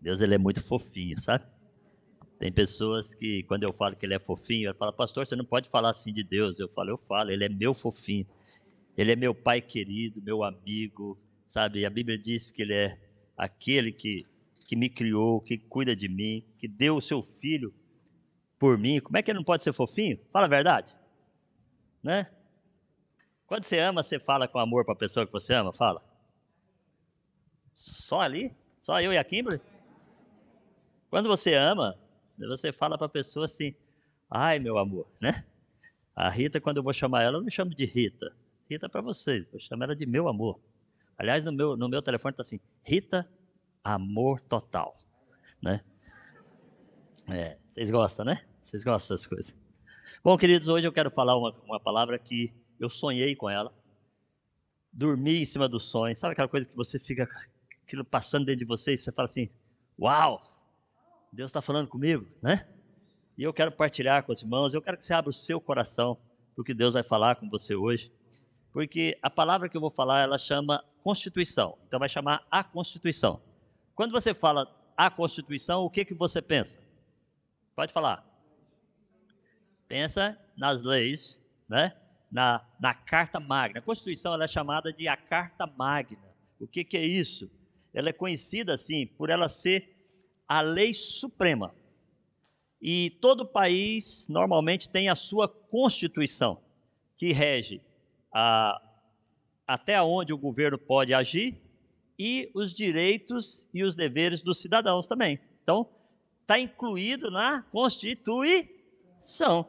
Deus, ele é muito fofinho, sabe? Tem pessoas que, quando eu falo que ele é fofinho, ela fala, pastor, você não pode falar assim de Deus. Eu falo, ele é meu fofinho. Ele é meu pai querido, meu amigo, sabe? A Bíblia diz que ele é aquele que me criou, que cuida de mim, que deu o seu filho por mim. Como é que ele não pode ser fofinho? Fala a verdade, né? Quando você ama, você fala com amor para a pessoa que você ama? Fala. Só ali? Só eu e a Kimberly? Quando você ama, você fala para a pessoa assim, ai meu amor, né? A Rita, quando eu vou chamar ela, eu não chamo de Rita. Rita é para vocês, eu chamo ela de meu amor. Aliás, no meu telefone está assim, Rita, amor total, né? Vocês gostam, né? Vocês gostam das coisas. Bom, queridos, hoje eu quero falar uma palavra que eu sonhei com ela. Dormi em cima do sonho. Sabe aquela coisa que você fica aquilo passando dentro de você e você fala assim, uau, Deus está falando comigo, né? E eu quero partilhar com os irmãos, eu quero que você abra o seu coração para o que Deus vai falar com você hoje. Porque a palavra que eu vou falar, ela chama Constituição. Então vai chamar a Constituição. Quando você fala a Constituição, o que você pensa? Pode falar. Pensa nas leis, né? Na Carta Magna. A Constituição ela é chamada de a Carta Magna. O que é isso? Ela é conhecida assim por ela ser a lei suprema. E todo país normalmente tem a sua Constituição, que rege até onde o governo pode agir e os direitos e os deveres dos cidadãos também. Então, está incluído na Constituição.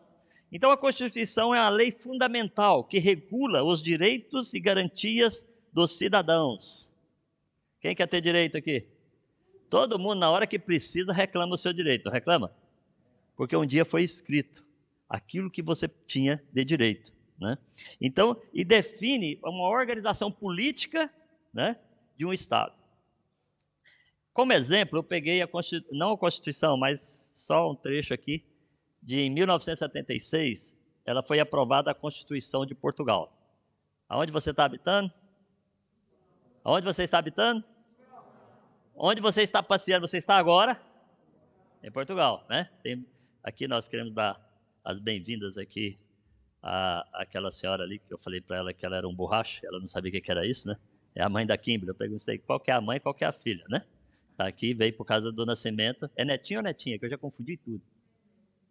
Então, a Constituição é a lei fundamental que regula os direitos e garantias dos cidadãos. Quem quer ter direito aqui? Todo mundo, na hora que precisa, reclama o seu direito, não reclama? Porque um dia foi escrito aquilo que você tinha de direito, né? Então, e define uma organização política, né, de um Estado. Como exemplo, eu peguei não a Constituição, mas só um trecho aqui, de 1976, ela foi aprovada a Constituição de Portugal. Aonde você está habitando? Aonde você está habitando? Onde você está passeando? Você está agora? Em Portugal, né? Aqui nós queremos dar as bem-vindas aqui àquela senhora ali, que eu falei para ela que ela era um borracho, ela não sabia o que era isso, né? É a mãe da Kimberly. Eu perguntei qual que é a mãe e qual que é a filha, né? Tá aqui, veio por causa do nascimento. É netinho ou netinha? Que eu já confundi tudo.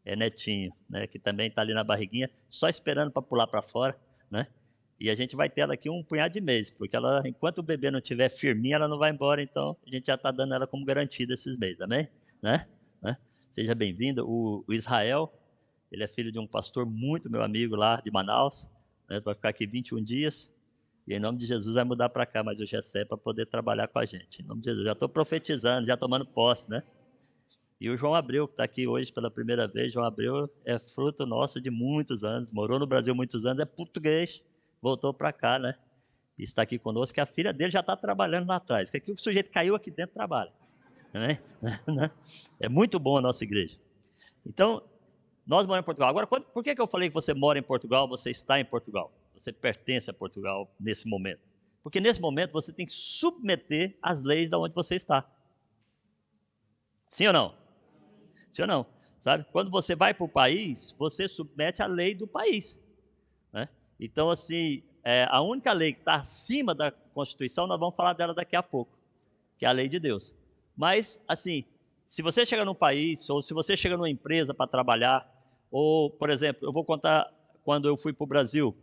É netinho, né? Que também está ali na barriguinha, só esperando para pular para fora, né? E a gente vai ter ela aqui um punhado de meses, porque ela, enquanto o bebê não estiver firminha, ela não vai embora, então a gente já está dando ela como garantida esses meses, amém? Né? Seja bem-vindo. O Israel, ele é filho de um pastor muito meu amigo lá de Manaus, né? Vai ficar aqui 21 dias, e em nome de Jesus vai mudar para cá, mas o Gessé para poder trabalhar com a gente. Em nome de Jesus, já estou profetizando, já tomando posse, né? E o João Abreu, que está aqui hoje pela primeira vez, João Abreu é fruto nosso de muitos anos, morou no Brasil muitos anos, é português, voltou para cá, né? E está aqui conosco, que a filha dele já está trabalhando lá atrás, que aqui o sujeito caiu aqui dentro trabalha. Né? É muito bom a nossa igreja. Então, nós moramos em Portugal. Agora, por que eu falei que você mora em Portugal, você está em Portugal? Você pertence a Portugal nesse momento. Porque nesse momento você tem que submeter as leis de onde você está. Sim ou não? Sim ou não? Sabe? Quando você vai para o país, você submete a lei do país. Né? Então, assim, a única lei que está acima da Constituição, nós vamos falar dela daqui a pouco, que é a lei de Deus. Mas, assim, se você chega num país, ou se você chega numa empresa para trabalhar, ou, por exemplo, eu vou contar quando eu fui para o Brasil,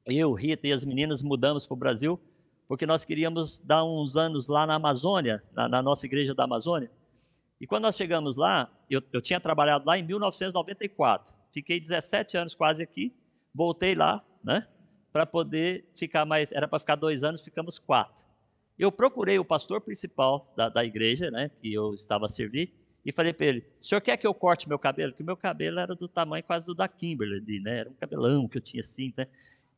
eu, Rita e as meninas mudamos para o Brasil, porque nós queríamos dar uns anos lá na Amazônia, na nossa igreja da Amazônia. E quando nós chegamos lá, eu tinha trabalhado lá em 1994, fiquei 17 anos quase aqui, voltei lá, né, para poder ficar mais, era para ficar 2 anos, ficamos 4. Eu procurei o pastor principal da igreja, né, que eu estava a servir, e falei para ele, o senhor quer que eu corte meu cabelo? Porque o meu cabelo era do tamanho quase do da Kimberly, né, era um cabelão que eu tinha assim, né.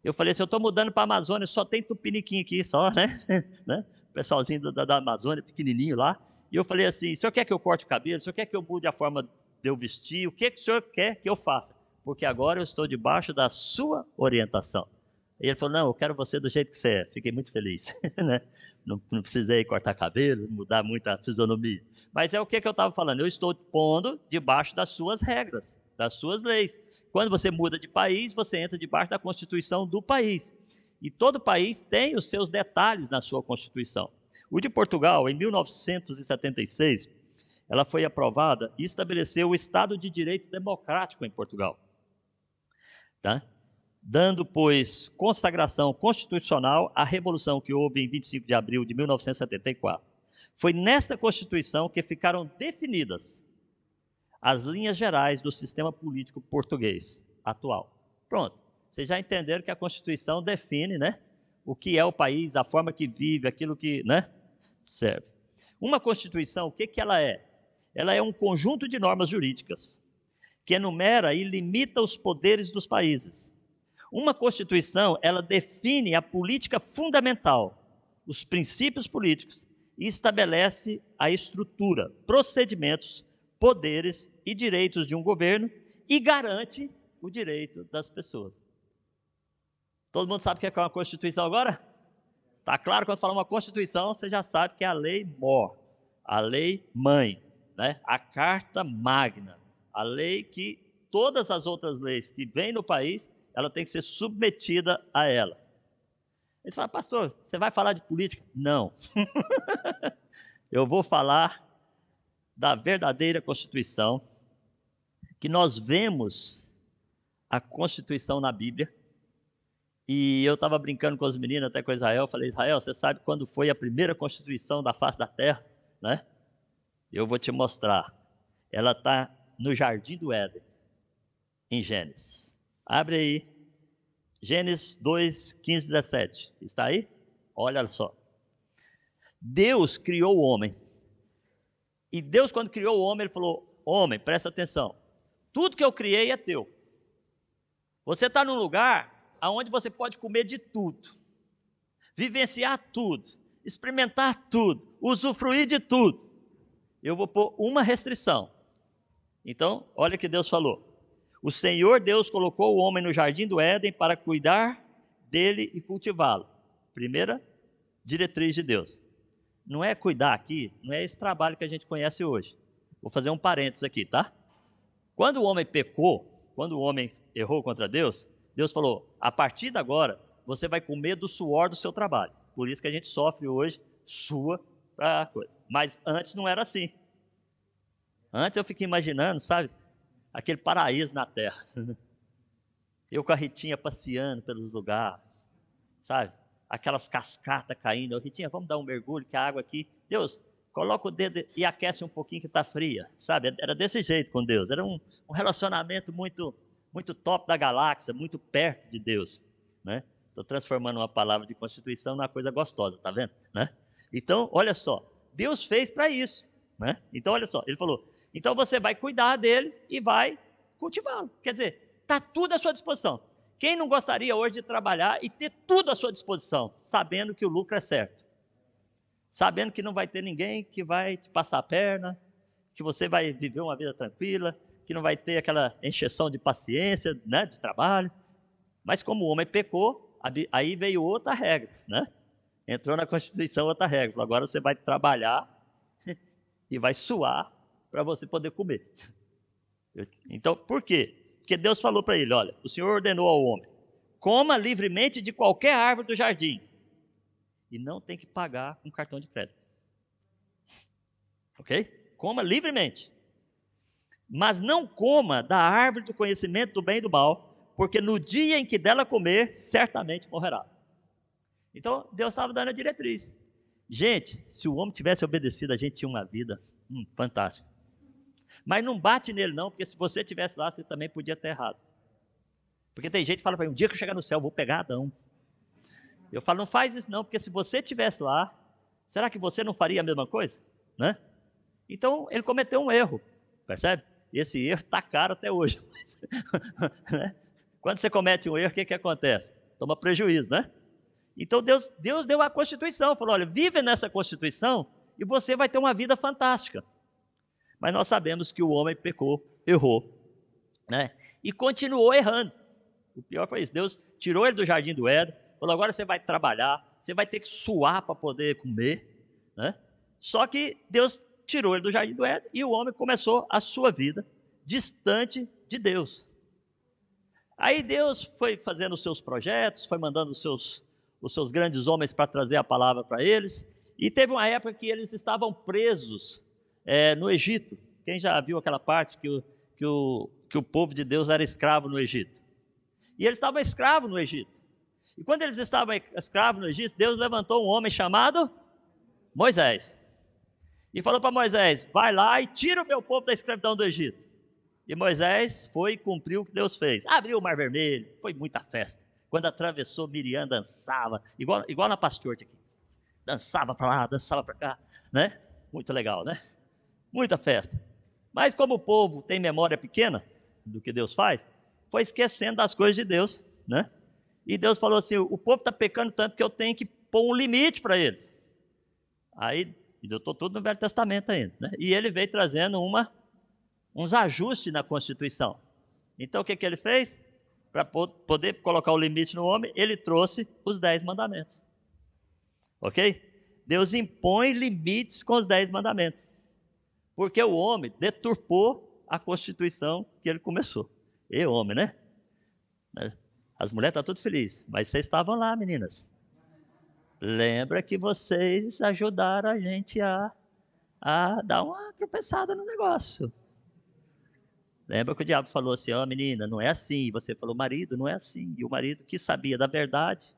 Eu falei assim, eu estou mudando para a Amazônia, só tem tupiniquim aqui, só, né, né, o pessoalzinho da Amazônia, pequenininho lá. E eu falei assim, o senhor quer que eu corte o cabelo? O senhor quer que eu mude a forma de eu vestir? O que o senhor quer que eu faça? Porque agora eu estou debaixo da sua orientação. E ele falou, não, eu quero você do jeito que você é. Fiquei muito feliz, né? Não precisei cortar cabelo, mudar muito a fisionomia. Mas é o que eu estava falando, eu estou pondo debaixo das suas regras, das suas leis. Quando você muda de país, você entra debaixo da Constituição do país. E todo país tem os seus detalhes na sua Constituição. O de Portugal, em 1976, ela foi aprovada e estabeleceu o Estado de Direito Democrático em Portugal. Tá? Dando, pois, consagração constitucional à Revolução que houve em 25 de abril de 1974. Foi nesta Constituição que ficaram definidas as linhas gerais do sistema político português atual. Pronto, vocês já entenderam que a Constituição define, né, o que é o país, a forma que vive, aquilo que, né, serve. Uma Constituição, o que ela é? Ela é um conjunto de normas jurídicas que enumera e limita os poderes dos países. Uma Constituição, ela define a política fundamental, os princípios políticos, e estabelece a estrutura, procedimentos, poderes e direitos de um governo e garante o direito das pessoas. Todo mundo sabe o que é uma Constituição agora? Está claro, quando fala uma Constituição, você já sabe que é a lei mor, a lei mãe, né? A Carta Magna, a lei que todas as outras leis que vêm no país, ela tem que ser submetida a ela. Ele fala, pastor, você vai falar de política? Não. Eu vou falar da verdadeira Constituição, que nós vemos a Constituição na Bíblia. E eu estava brincando com as meninas, até com Israel, falei, Israel, você sabe quando foi a primeira Constituição da face da Terra? Né? Eu vou te mostrar. Ela está no Jardim do Éden, em Gênesis. Abre aí. Gênesis 2, 15, 17. Está aí? Olha só. Deus criou o homem. E Deus, quando criou o homem, ele falou, homem, presta atenção. Tudo que eu criei é teu. Você está num lugar onde você pode comer de tudo. Vivenciar tudo. Experimentar tudo. Usufruir de tudo. Eu vou pôr uma restrição. Então, olha o que Deus falou. O Senhor Deus colocou o homem no jardim do Éden para cuidar dele e cultivá-lo. Primeira diretriz de Deus. Não é cuidar aqui, não é esse trabalho que a gente conhece hoje. Vou fazer um parênteses aqui, tá? Quando o homem pecou, quando o homem errou contra Deus, Deus falou, a partir de agora, você vai comer do suor do seu trabalho. Por isso que a gente sofre hoje, sua coisa. Mas antes não era assim. Antes eu fiquei imaginando, sabe? Aquele paraíso na terra. Eu com a Ritinha passeando pelos lugares, sabe? Aquelas cascatas caindo. Ritinha, vamos dar um mergulho, que a água aqui... Deus, coloca o dedo e aquece um pouquinho que está fria, sabe? Era desse jeito com Deus. Era um relacionamento muito, muito top da galáxia, muito perto de Deus, né? Estou transformando uma palavra de Constituição numa coisa gostosa, tá vendo? Né? Então, olha só. Deus fez para isso, né? Então, olha só. Ele falou... Então você vai cuidar dele e vai cultivá-lo. Quer dizer, está tudo à sua disposição. Quem não gostaria hoje de trabalhar e ter tudo à sua disposição, sabendo que o lucro é certo? Sabendo que não vai ter ninguém que vai te passar a perna, que você vai viver uma vida tranquila, que não vai ter aquela encheção de paciência, né, de trabalho. Mas como o homem pecou, aí veio outra regra, né? Entrou na Constituição outra regra. Falou, agora você vai trabalhar e vai suar para você poder comer. Então, por quê? Porque Deus falou para ele, olha, o Senhor ordenou ao homem, coma livremente de qualquer árvore do jardim, e não tem que pagar com cartão de crédito. Ok? Coma livremente. Mas não coma da árvore do conhecimento do bem e do mal, porque no dia em que dela comer, certamente morrerá. Então, Deus estava dando a diretriz. Gente, se o homem tivesse obedecido, a gente tinha uma vida fantástica. Mas não bate nele não, porque se você estivesse lá, você também podia ter errado. Porque tem gente que fala para mim, um dia que eu chegar no céu, eu vou pegar Adão. Eu falo, não faz isso não, porque se você estivesse lá, será que você não faria a mesma coisa? Né? Então, ele cometeu um erro, percebe? E esse erro está caro até hoje. Né? Quando você comete um erro, o que acontece? Toma prejuízo, né? Então, Deus deu a Constituição, falou, olha, vive nessa Constituição e você vai ter uma vida fantástica. Mas nós sabemos que o homem pecou, errou, né? E continuou errando. O pior foi isso. Deus tirou ele do jardim do Éden, falou: agora você vai trabalhar, você vai ter que suar para poder comer, né? Só que Deus tirou ele do jardim do Éden e o homem começou a sua vida distante de Deus. Aí Deus foi fazendo os seus projetos, foi mandando os seus grandes homens para trazer a palavra para eles, e teve uma época que eles estavam presos no Egito. Quem já viu aquela parte que o povo de Deus era escravo no Egito? E eles estavam escravos no Egito. E quando eles estavam escravos no Egito, Deus levantou um homem chamado Moisés. E falou para Moisés: vai lá e tira o meu povo da escravidão do Egito. E Moisés foi e cumpriu o que Deus fez. Abriu o Mar Vermelho, foi muita festa. Quando atravessou, Miriam dançava, igual na Pastor aqui. Dançava para lá, dançava para cá, né? Muito legal, né? Muita festa. Mas como o povo tem memória pequena do que Deus faz, foi esquecendo das coisas de Deus, né? E Deus falou assim: o povo está pecando tanto que eu tenho que pôr um limite para eles. Aí, eu estou tudo no Velho Testamento ainda, né? E ele veio trazendo uns ajustes na Constituição. Então o que ele fez? Para poder colocar o limite no homem, ele trouxe os 10 mandamentos. Ok? Deus impõe limites com os 10 mandamentos. Porque o homem deturpou a Constituição que ele começou. E homem, né? As mulheres estão tudo felizes, mas vocês estavam lá, meninas. Lembra que vocês ajudaram a gente a dar uma tropeçada no negócio. Lembra que o diabo falou assim: ó, menina, não é assim. E você falou: marido, não é assim. E o marido, que sabia da verdade,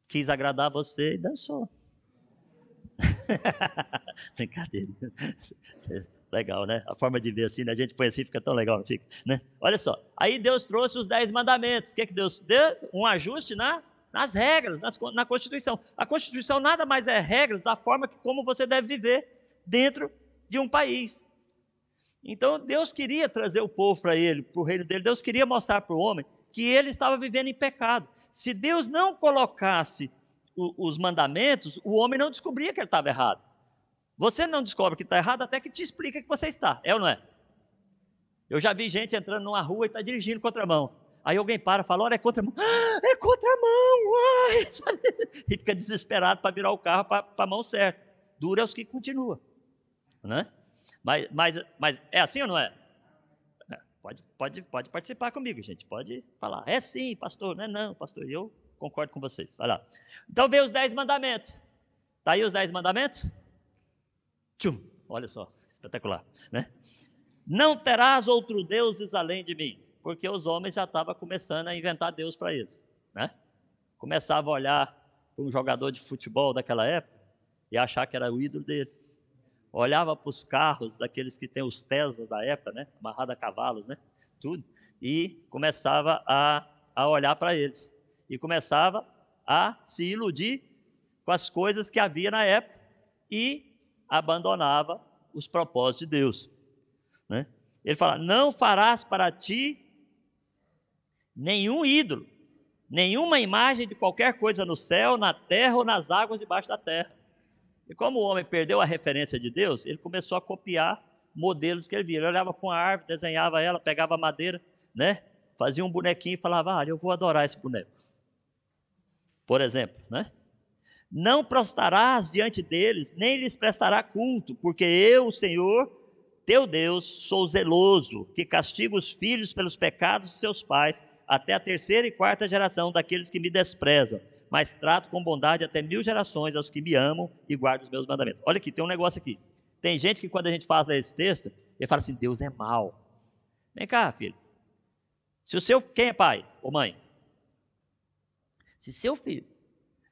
quis agradar você e dançou. Brincadeira. Legal, né? A forma de ver assim, né? A gente põe assim, fica tão legal, fica, né? Olha só, aí Deus trouxe os 10 mandamentos. O que Deus deu? Um ajuste nas regras, na Constituição. A Constituição nada mais é regras da forma que como você deve viver dentro de um país. Então Deus queria trazer o povo para ele, para o reino dele. Deus queria mostrar para o homem que ele estava vivendo em pecado. Se Deus não colocasse os mandamentos, o homem não descobria que ele estava errado. Você não descobre que está errado até que te explica que você está, é ou não é? Eu já vi gente entrando numa rua e está dirigindo contramão. Aí alguém para e fala: olha, é contramão. Ah, é contramão! Ai, sabe? E fica desesperado para virar o carro para a mão certa. Dura é os que continuam, né? Mas é assim ou não é? Pode participar comigo, gente. Pode falar: é sim, pastor. Não é não, pastor. Eu concordo com vocês. Vai lá. Então vê os 10 mandamentos. Está aí os 10 mandamentos? Tchum, olha só, espetacular, né? Não terás outro deuses além de mim. Porque os homens já estavam começando a inventar Deus para eles, né? Começavam a olhar para um jogador de futebol daquela época e achar que era o ídolo dele. Olhava para os carros daqueles que têm os Tesla da época, né? Amarrado a cavalos, né? Tudo. E começava a olhar para eles. E começava a se iludir com as coisas que havia na época e abandonava os propósitos de Deus, né? Ele fala: não farás para ti nenhum ídolo, nenhuma imagem de qualquer coisa no céu, na terra ou nas águas debaixo da terra. E como o homem perdeu a referência de Deus, ele começou a copiar modelos que ele via. Ele olhava para uma árvore, desenhava ela, pegava a madeira, né? Fazia um bonequinho e falava: eu vou adorar esse boneco. Por exemplo, né? Não prostrarás diante deles, nem lhes prestará culto, porque eu, o Senhor, teu Deus, sou zeloso, que castigo os filhos pelos pecados de seus pais, até a 3ª e 4ª geração daqueles que me desprezam, mas trato com bondade até 1000 gerações aos que me amam e guardam os meus mandamentos. Olha aqui, tem um negócio aqui. Tem gente que quando a gente fala esse texto, ele fala assim: Deus é mau. Vem cá, filho. Quem é pai ou mãe? Se seu filho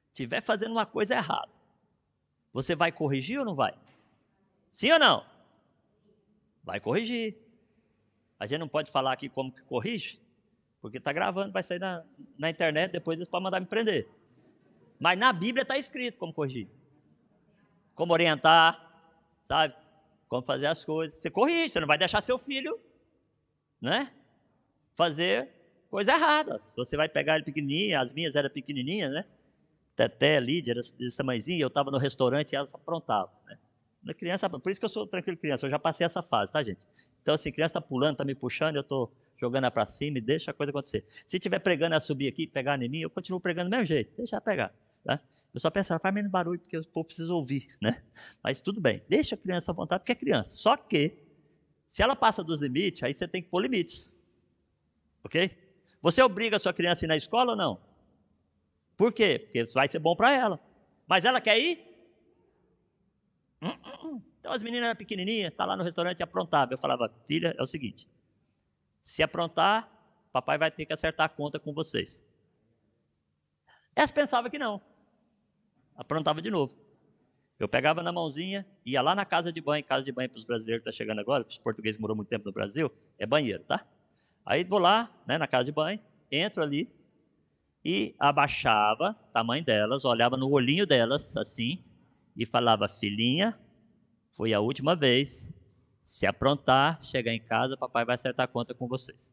estiver fazendo uma coisa errada, você vai corrigir ou não vai? Sim ou não? Vai corrigir. A gente não pode falar aqui como que corrige, porque está gravando, vai sair na internet, depois eles podem mandar me prender. Mas na Bíblia está escrito como corrigir, como orientar, sabe? Como fazer as coisas. Você corrige, você não vai deixar seu filho, né, fazer coisa errada. Você vai pegar ele pequenininho, as minhas eram pequenininhas, né? Teté, Lídia, era desse tamanhozinho, eu estava no restaurante e elas aprontavam, né? Na criança, por isso que eu sou tranquilo criança, eu já passei essa fase, tá, gente? Então, assim, criança está pulando, está me puxando, eu estou jogando ela para cima e deixa a coisa acontecer. Se estiver pregando ela subir aqui, pegar em mim, eu continuo pregando do mesmo jeito, deixa ela pegar. Tá? Eu só pensava, faz menos barulho, porque o povo precisa ouvir, né? Mas tudo bem, deixa a criança à vontade, porque é criança. Só que, se ela passa dos limites, aí você tem que pôr limites. Ok? Você obriga a sua criança a ir na escola ou não? Por quê? Porque vai ser bom para ela. Mas ela quer ir? Então as meninas eram pequenininhas, tá lá no restaurante e aprontava. Eu falava, filha, é o seguinte, se aprontar, papai vai ter que acertar a conta com vocês. Elas pensavam que não. Aprontava de novo. Eu pegava na mãozinha, ia lá na casa de banho para os brasileiros que estão chegando agora, para os portugueses que moram muito tempo no Brasil, é banheiro, tá? Aí vou lá, né, na casa de banho, entro ali e abaixava o tamanho delas, olhava no olhinho delas, assim, e falava, filhinha, foi a última vez, se aprontar, chegar em casa, papai vai acertar a conta com vocês.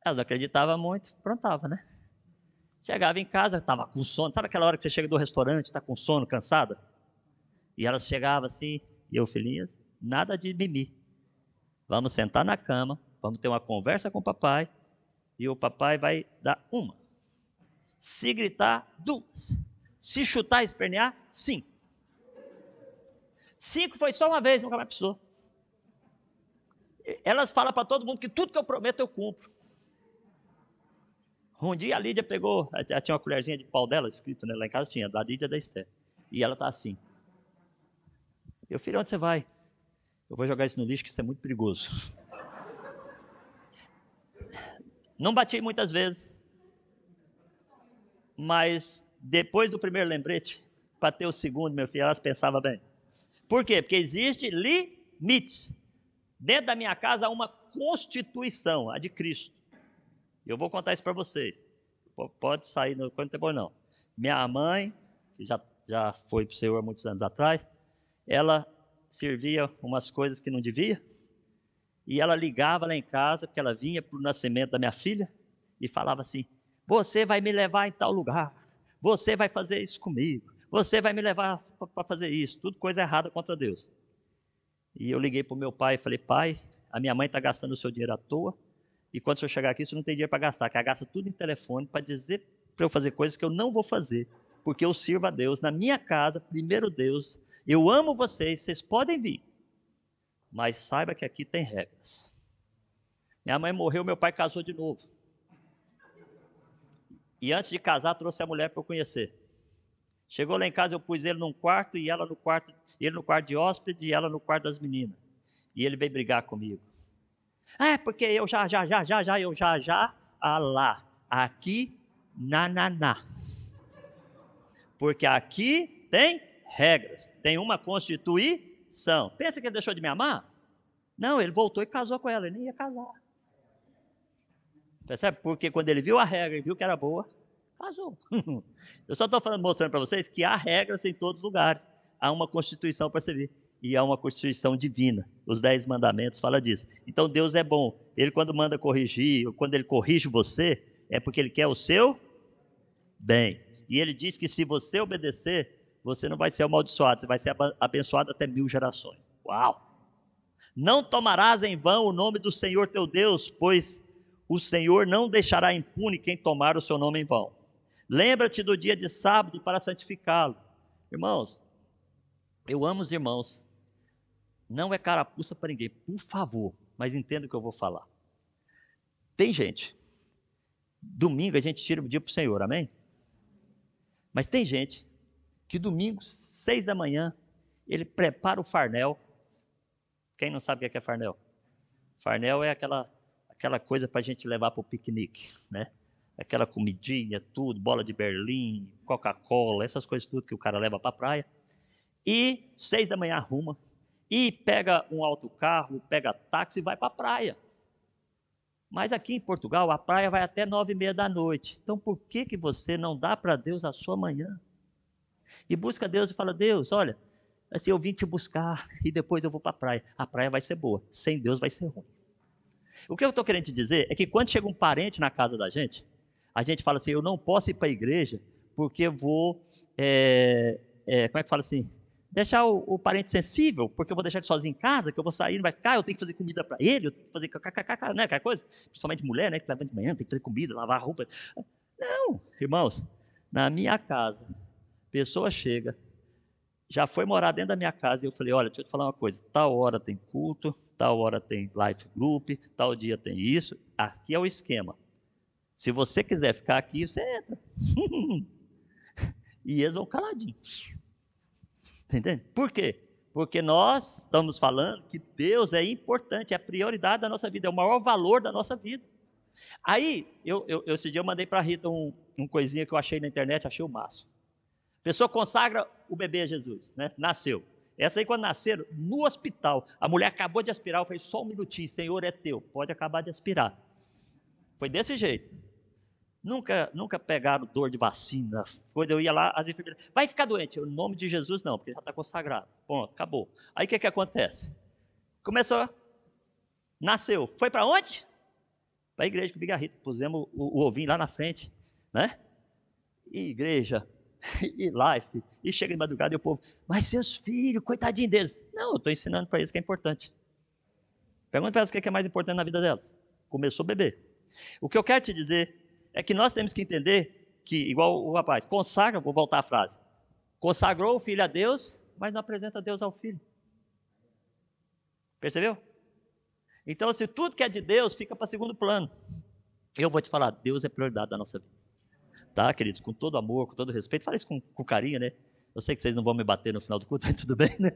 Elas acreditavam muito, aprontava, né? Chegava em casa, estava com sono, sabe aquela hora que você chega do restaurante, está com sono, cansada? E elas chegavam assim, e eu, filhinhas, nada de mimimi. Vamos sentar na cama, vamos ter uma conversa com o papai, e o papai vai dar uma. Se gritar, 2. Se chutar e espernear, 5. 5 foi só uma vez, nunca mais precisou. Elas falam para todo mundo que tudo que eu prometo eu cumpro. Um dia a Lídia pegou, ela tinha uma colherzinha de pau dela, escrito, né? Lá em casa tinha, da Lídia e da Esther. E ela tá assim. Eu, filho, onde você vai? Eu vou jogar isso no lixo, que isso é muito perigoso. Não bati muitas vezes, mas depois do primeiro lembrete, para ter o segundo, meu filho, elas pensavam bem. Por quê? Porque existe limite. Dentro da minha casa há uma constituição, a de Cristo. Eu vou contar isso para vocês. Pode sair, não tem bom não. Minha mãe, que já foi para o Senhor há muitos anos atrás, ela servia umas coisas que não devia, e ela ligava lá em casa, porque ela vinha para o nascimento da minha filha, e falava assim, você vai me levar em tal lugar, você vai fazer isso comigo, você vai me levar para fazer isso, tudo coisa errada contra Deus. E eu liguei para o meu pai e falei, pai, a minha mãe está gastando o seu dinheiro à toa, e quando eu chegar aqui, você não tem dinheiro para gastar, que ela gasta tudo em telefone para dizer para eu fazer coisas que eu não vou fazer, porque eu sirvo a Deus, na minha casa, primeiro Deus, eu amo vocês, vocês podem vir, mas saiba que aqui tem regras. Minha mãe morreu, meu pai casou de novo. E antes de casar, trouxe a mulher para eu conhecer. Chegou lá em casa, eu pus ele num quarto, e ela no quarto, ele no quarto de hóspede, e ela no quarto das meninas. E ele veio brigar comigo. Porque eu já, lá. Aqui, na. Porque aqui tem regras, tem uma constituição. Pensa que ele deixou de me amar? Não, ele voltou e casou com ela, ele nem ia casar. Percebe? Porque quando ele viu a regra e viu que era boa, casou. Eu só estou mostrando para vocês que há regras em todos os lugares. Há uma constituição para servir. E há uma constituição divina. Os 10 mandamentos falam disso. Então Deus é bom. Ele quando manda corrigir, ou quando ele corrige você, é porque ele quer o seu bem. E ele diz que se você obedecer, você não vai ser amaldiçoado, você vai ser abençoado até 1000 gerações. Uau! Não tomarás em vão o nome do Senhor teu Deus, pois o Senhor não deixará impune quem tomar o seu nome em vão. Lembra-te do dia de sábado para santificá-lo. Irmãos, eu amo os irmãos. Não é carapuça para ninguém, por favor, mas entenda o que eu vou falar. Tem gente, domingo a gente tira o dia para o Senhor, amém? Mas tem gente que domingo, 6 da manhã, ele prepara o farnel. Quem não sabe o que é farnel? Farnel é aquela coisa para a gente levar para o piquenique, né? Aquela comidinha, tudo, bola de Berlim, Coca-Cola, essas coisas tudo que o cara leva para a praia. E 6 da manhã arruma, e pega um autocarro, pega táxi e vai para a praia. Mas aqui em Portugal, a praia vai até 9h30 da noite. Então por que você não dá para Deus a sua manhã? E busca Deus e fala, Deus, olha, assim, eu vim te buscar e depois eu vou para a praia. A praia vai ser boa, sem Deus vai ser ruim. O que eu estou querendo te dizer é que quando chega um parente na casa da gente, a gente fala assim, eu não posso ir para a igreja porque eu vou, como é que fala assim? Deixar o parente sensível, porque eu vou deixar ele sozinho em casa, que eu vou sair, não vai ficar, eu tenho que fazer comida para ele, eu tenho que fazer né, aquela coisa, principalmente mulher, né, que levanta de manhã, tem que fazer comida, lavar roupa. Não, irmãos, na minha casa, pessoa chega, já foi morar dentro da minha casa, e eu falei, olha, deixa eu te falar uma coisa, tal hora tem culto, tal hora tem life group, tal dia tem isso, aqui é o esquema. Se você quiser ficar aqui, você entra. E eles vão caladinhos. Entendendo? Por quê? Porque nós estamos falando que Deus é importante, é a prioridade da nossa vida, é o maior valor da nossa vida. Aí, esse dia eu mandei para a Rita um coisinha que eu achei na internet, achei o máximo. A pessoa consagra o bebê a Jesus, né? Nasceu. Essa aí, quando nasceram, no hospital, a mulher acabou de aspirar, eu falei, só um minutinho, Senhor, é teu, pode acabar de aspirar. Foi desse jeito. Nunca pegaram dor de vacina. Quando eu ia lá, as enfermeiras, vai ficar doente. Eu, em nome de Jesus, não, porque já está consagrado. Ponto, acabou. Aí o que acontece? Começou, nasceu. Foi para onde? Para a igreja com o Bigarrita. Pusemos o ovinho lá na frente, né? E igreja, e life, e chega de madrugada e o povo, mas seus filhos, coitadinho deles. Não, eu estou ensinando para eles que é importante. Pergunta para elas o que é mais importante na vida delas. Começou a beber. O que eu quero te dizer é que nós temos que entender que, igual o rapaz, consagra, vou voltar à frase, consagrou o filho a Deus, mas não apresenta Deus ao filho. Percebeu? Então, se tudo que é de Deus, fica para segundo plano. Eu vou te falar, Deus é prioridade da nossa vida. Tá, queridos? Com todo amor, com todo respeito, fala isso com carinho, né? Eu sei que vocês não vão me bater no final do culto, mas tudo bem, né?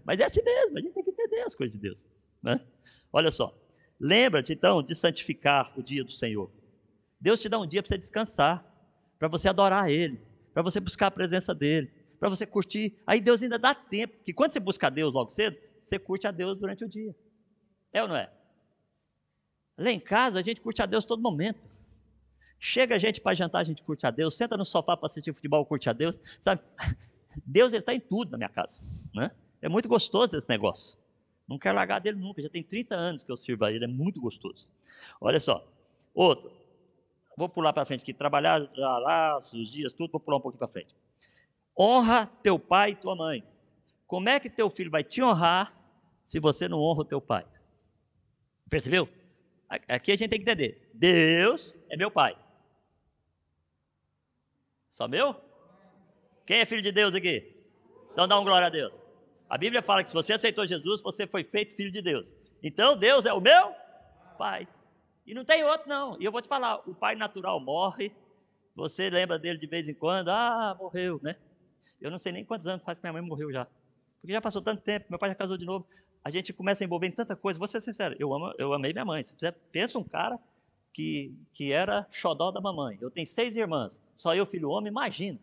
Mas é assim mesmo, a gente tem que entender as coisas de Deus, né? Olha só, lembra-te então de santificar o dia do Senhor. Deus te dá um dia para você descansar, para você adorar Ele, para você buscar a presença dEle, para você curtir. Aí Deus ainda dá tempo, porque quando você busca a Deus logo cedo, você curte a Deus durante o dia. É ou não é? Lá em casa a gente curte a Deus todo momento. Chega a gente para jantar, a gente curte a Deus. Senta no sofá para assistir futebol, curte a Deus. Sabe? Deus está em tudo na minha casa, né? É muito gostoso esse negócio. Não quero largar dele nunca. Já tem 30 anos que eu sirvo a Ele, é muito gostoso. Olha só, outro. Vou pular para frente aqui. Trabalhar lá, os dias, tudo, vou pular um pouquinho para frente. Honra teu pai e tua mãe. Como é que teu filho vai te honrar se você não honra o teu pai? Percebeu? Aqui a gente tem que entender. Deus é meu pai. Só meu? Quem é filho de Deus aqui? Então dá um glória a Deus. A Bíblia fala que se você aceitou Jesus, você foi feito filho de Deus. Então Deus é o meu pai. E não tem outro não. E eu vou te falar, o pai natural morre. Você lembra dele de vez em quando? Ah, morreu, né? Eu não sei nem quantos anos faz que minha mãe morreu já. Porque já passou tanto tempo, meu pai já casou de novo. A gente começa a envolver em tanta coisa. Vou ser sincero, eu amei minha mãe. Se você pensa um cara que era xodó da mamãe. Eu tenho 6 irmãs, só eu filho homem, imagina.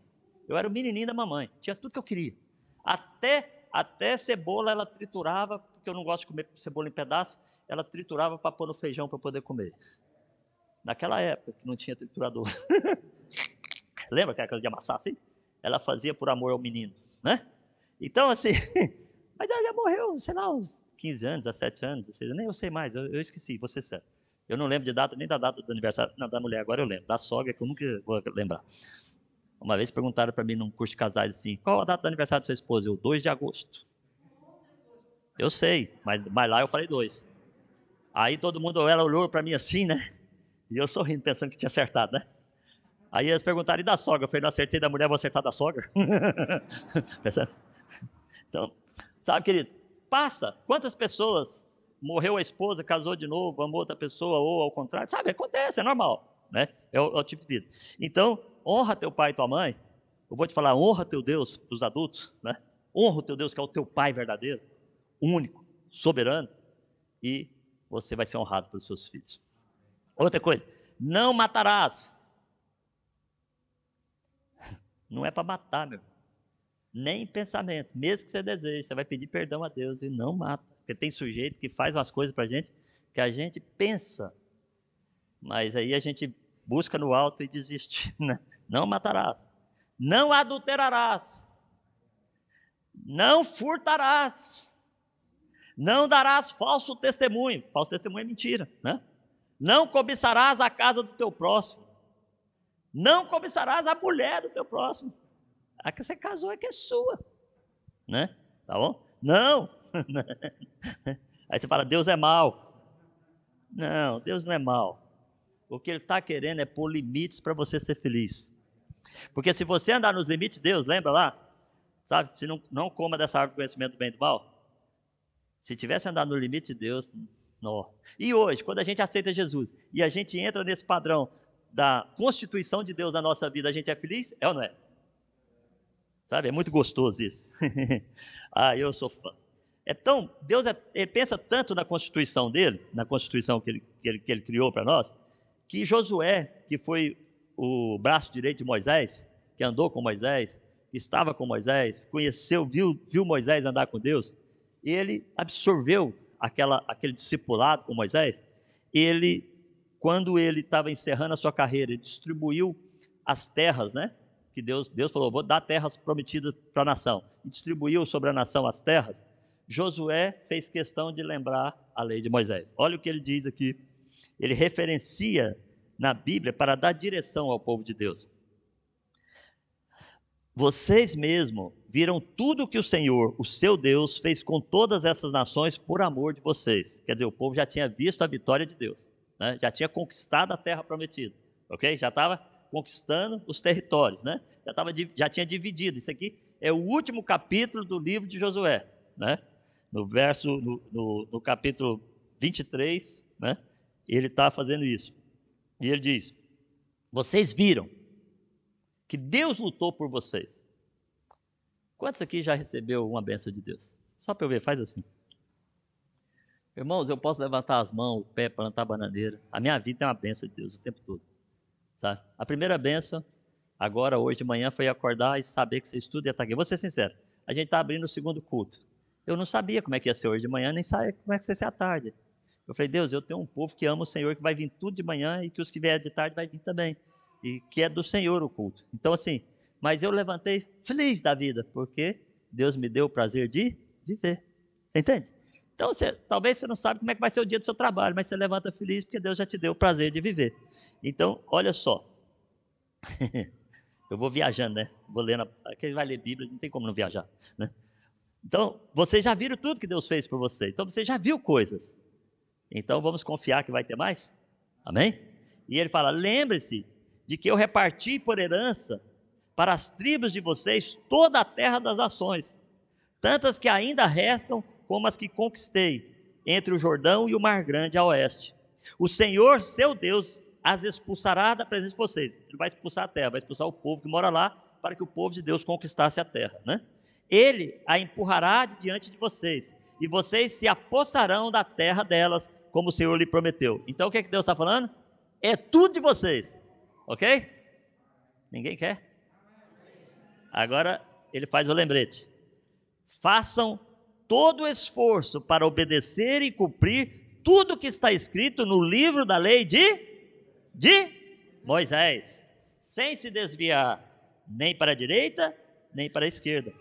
Eu era o menininho da mamãe, tinha tudo que eu queria. Até cebola ela triturava, porque eu não gosto de comer cebola em pedaços, ela triturava para pôr no feijão para poder comer. Naquela época que não tinha triturador. Lembra que era aquela de amassar assim? Ela fazia por amor ao menino, né? Então assim, mas ela já morreu, sei lá, uns 15 anos, 17 anos, 16 anos, nem eu sei mais, eu esqueci, vou ser sério. Eu não lembro de data, nem da data do aniversário, não, da mulher, agora eu lembro, da sogra que eu nunca vou lembrar. Uma vez perguntaram para mim num curso de casais assim, qual a data do aniversário da sua esposa? Eu, 2 de agosto. Eu sei, mas lá eu falei 2. Aí todo mundo, ela olhou para mim assim, né? E eu sorrindo, pensando que tinha acertado, né? Aí eles perguntaram, e da sogra? Eu falei, não acertei da mulher, vou acertar da sogra? Então, sabe, queridos, passa. Quantas pessoas morreu a esposa, casou de novo, amou outra pessoa, ou ao contrário, sabe, acontece, é normal, né? É o tipo de vida. Então, honra teu pai e tua mãe. Eu vou te falar, honra teu Deus, para os adultos, né? Honra o teu Deus, que é o teu pai verdadeiro, único, soberano, e você vai ser honrado pelos seus filhos. Outra coisa, não matarás. Não é para matar, meu irmão. Nem em pensamento, mesmo que você deseje, você vai pedir perdão a Deus e não mata. Porque tem sujeito que faz umas coisas para a gente que a gente pensa, mas aí a gente busca no alto e desiste, né? Não matarás, não adulterarás, não furtarás, não darás falso testemunho. Falso testemunho é mentira, né? Não cobiçarás a casa do teu próximo, não cobiçarás a mulher do teu próximo. A que você casou é que é sua. né? Tá bom? Não! Aí você fala, Deus é mau. Não, Deus não é mau. O que Ele está querendo é pôr limites para você ser feliz. Porque se você andar nos limites de Deus, lembra lá? Sabe, se não coma dessa árvore do conhecimento do bem e do mal. Se tivesse andado no limite de Deus, não. E hoje, quando a gente aceita Jesus e a gente entra nesse padrão da constituição de Deus na nossa vida, a gente é feliz? É ou não é? Sabe, é muito gostoso isso. Ah, eu sou fã. Então, Deus ele pensa tanto na constituição dele, na constituição que ele criou para nós, que Josué, que foi o braço direito de Moisés, que andou com Moisés, que estava com Moisés, conheceu, viu Moisés andar com Deus, ele absorveu aquele discipulado com Moisés. Ele, quando ele estava encerrando a sua carreira, ele distribuiu as terras, né? Que Deus falou, vou dar terras prometidas para a nação. E distribuiu sobre a nação as terras. Josué fez questão de lembrar a lei de Moisés. Olha o que ele diz aqui. Ele referencia na Bíblia para dar direção ao povo de Deus. Vocês mesmos viram tudo que o Senhor, o seu Deus, fez com todas essas nações por amor de vocês. Quer dizer, o povo já tinha visto a vitória de Deus, né? Já tinha conquistado a terra prometida, ok? Já estava conquistando os territórios, né? Já tinha dividido. Isso aqui é o último capítulo do livro de Josué, né? No capítulo 23, né? Ele está fazendo isso. E ele diz, vocês viram que Deus lutou por vocês. Quantos aqui já recebeu uma bênção de Deus? Só para eu ver, faz assim. Irmãos, eu posso levantar as mãos, o pé, plantar bananeira. A minha vida é uma bênção de Deus o tempo todo. Sabe? A primeira bênção, agora, hoje de manhã, foi acordar e saber que você estuda e está aqui. Vou ser sincero, a gente está abrindo o segundo culto. Eu não sabia como é que ia ser hoje de manhã, nem sabia como é que ia ser à tarde. Eu falei, Deus, eu tenho um povo que ama o Senhor, que vai vir tudo de manhã e que os que vierem de tarde vai vir também. E que é do Senhor o culto. Então assim, mas eu levantei feliz da vida, porque Deus me deu o prazer de viver. Entende? Então talvez você não sabe como é que vai ser o dia do seu trabalho, mas você levanta feliz porque Deus já te deu o prazer de viver. Então, olha só. Eu vou viajando, né? Vou lendo, quem vai ler Bíblia não tem como não viajar, né? Então, vocês já viram tudo que Deus fez por vocês. Então, você já viu coisas. Então, vamos confiar que vai ter mais? Amém? E ele fala, lembre-se de que eu reparti por herança para as tribos de vocês toda a terra das nações, tantas que ainda restam como as que conquistei, entre o Jordão e o Mar Grande a oeste. O Senhor, seu Deus, as expulsará da presença de vocês. Ele vai expulsar a terra, vai expulsar o povo que mora lá, para que o povo de Deus conquistasse a terra, né? Ele a empurrará de diante de vocês, e vocês se apossarão da terra delas, como o Senhor lhe prometeu. Então o que é que Deus está falando? É tudo de vocês, ok? Ninguém quer? Agora ele faz o lembrete. Façam todo o esforço para obedecer e cumprir tudo que está escrito no livro da lei de Moisés, sem se desviar nem para a direita, nem para a esquerda.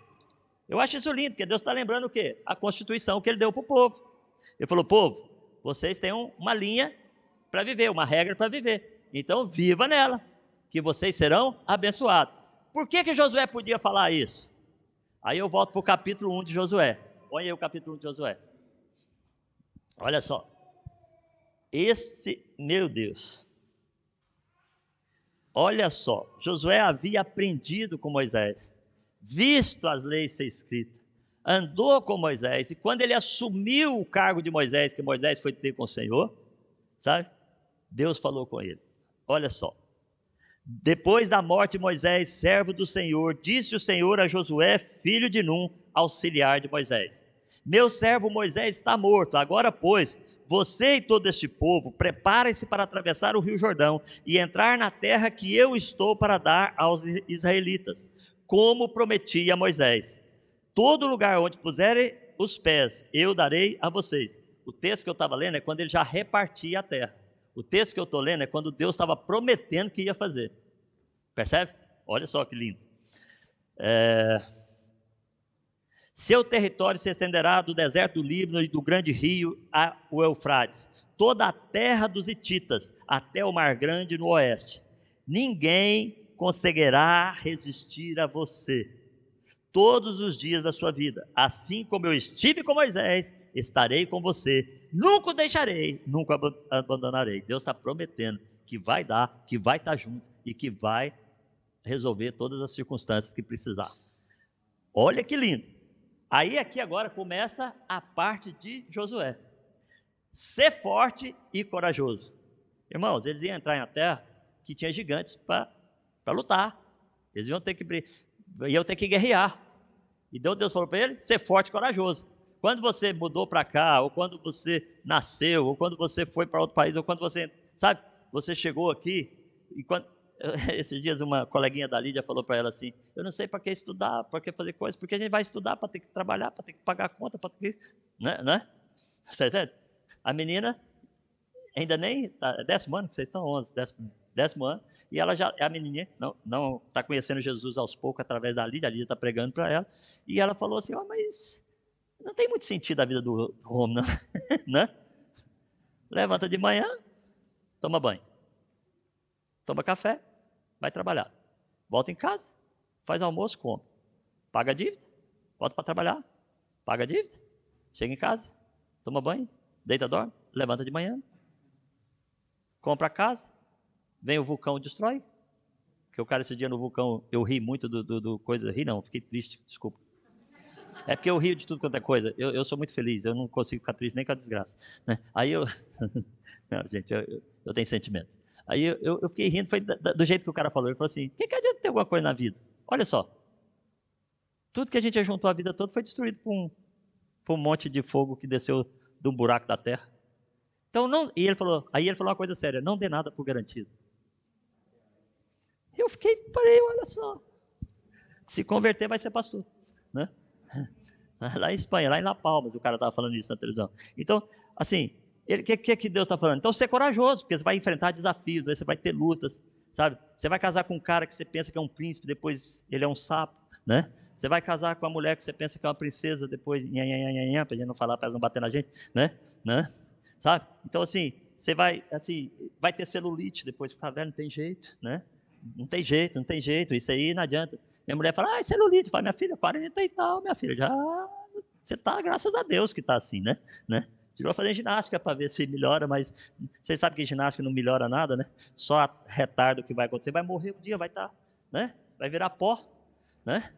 Eu acho isso lindo, porque Deus está lembrando o quê? A Constituição que Ele deu para o povo. Ele falou, povo, vocês têm uma linha para viver, uma regra para viver. Então, viva nela, que vocês serão abençoados. Por que Josué podia falar isso? Aí eu volto para o capítulo 1 de Josué. Olha aí o capítulo 1 de Josué. Olha só. Meu Deus. Olha só, Josué havia aprendido com Moisés, visto as leis ser escritas, andou com Moisés, e quando ele assumiu o cargo de Moisés, que Moisés foi ter com o Senhor, sabe? Deus falou com ele. Olha só. Depois da morte de Moisés, servo do Senhor, disse o Senhor a Josué, filho de Num, auxiliar de Moisés: meu servo Moisés está morto, agora pois, você e todo este povo, preparem-se para atravessar o rio Jordão e entrar na terra que eu estou para dar aos israelitas, como prometi a Moisés. Todo lugar onde puserem os pés, eu darei a vocês. O texto que eu estava lendo é quando ele já repartia a terra. O texto que eu estou lendo é quando Deus estava prometendo que ia fazer. Percebe? Olha só que lindo. Seu território se estenderá do deserto do Líbano e do grande rio ao Eufrates, toda a terra dos hititas, até o Mar Grande no oeste. Ninguém conseguirá resistir a você. todos os dias da sua vida. Assim como eu estive com Moisés, estarei com você. Nunca o deixarei, nunca o abandonarei. Deus está prometendo que vai dar, que vai estar junto e que vai resolver todas as circunstâncias que precisar. Olha que lindo. Aí aqui agora começa a parte de Josué. Ser forte e corajoso. Irmãos, eles iam entrar em uma terra que tinha gigantes para lutar. Eles iam ter que guerrear. E Deus falou para ele, ser forte e corajoso. Quando você mudou para cá, ou quando você nasceu, ou quando você foi para outro país, ou quando você, sabe, você chegou aqui, e quando, esses dias uma coleguinha da Lídia falou para ela assim, eu não sei para que estudar, para que fazer coisas, porque a gente vai estudar para ter que trabalhar, para ter que pagar a conta, para ter que, né? Certo? A menina ainda nem, tá, 10º ano que vocês estão, 11, 10º ano, e ela já, a menininha, não está conhecendo Jesus aos poucos através da Lídia, a Lídia está pregando para ela, e ela falou assim, mas não tem muito sentido a vida do homem, não, né? Levanta de manhã, toma banho, toma café, vai trabalhar, volta em casa, faz almoço, come, paga a dívida, volta para trabalhar, paga a dívida, chega em casa, toma banho, deita, dorme, levanta de manhã, compra a casa, vem o vulcão e destrói. Porque o cara esse dia no vulcão, eu ri muito do coisa, fiquei triste, desculpa. É porque eu rio de tudo quanto é coisa, eu sou muito feliz, eu não consigo ficar triste nem com a desgraça, né? Aí eu, não gente, eu tenho sentimentos. Aí eu fiquei rindo, foi do jeito que o cara falou, ele falou assim, o que adianta ter alguma coisa na vida? Olha só, tudo que a gente juntou a vida toda foi destruído por um monte de fogo que desceu de um buraco da terra. Então não, aí ele falou uma coisa séria, não dê nada por garantido. Eu parei, olha só. Se converter vai ser pastor, né? Lá em Espanha, lá em La Palmas, o cara estava falando isso na televisão. Então, assim, o que Deus está falando? Então, ser corajoso, porque você vai enfrentar desafios, você vai ter lutas, sabe? Você vai casar com um cara que você pensa que é um príncipe, depois ele é um sapo, né? Você vai casar com uma mulher que você pensa que é uma princesa, depois, para a gente não falar, para elas não bater na gente, né? Sabe? Então, assim, você vai ter celulite, depois ficar velho, não tem jeito, né? Não tem jeito, isso aí não adianta. Minha mulher fala, celulite, fala, minha filha, 40 e tal, minha filha, já, você tá, graças a Deus que tá assim, né? Tirou fazer ginástica para ver se melhora, mas vocês sabem que ginástica não melhora nada, né? Só retarda o que vai acontecer, vai morrer um dia, vai estar, né? Vai virar pó, né?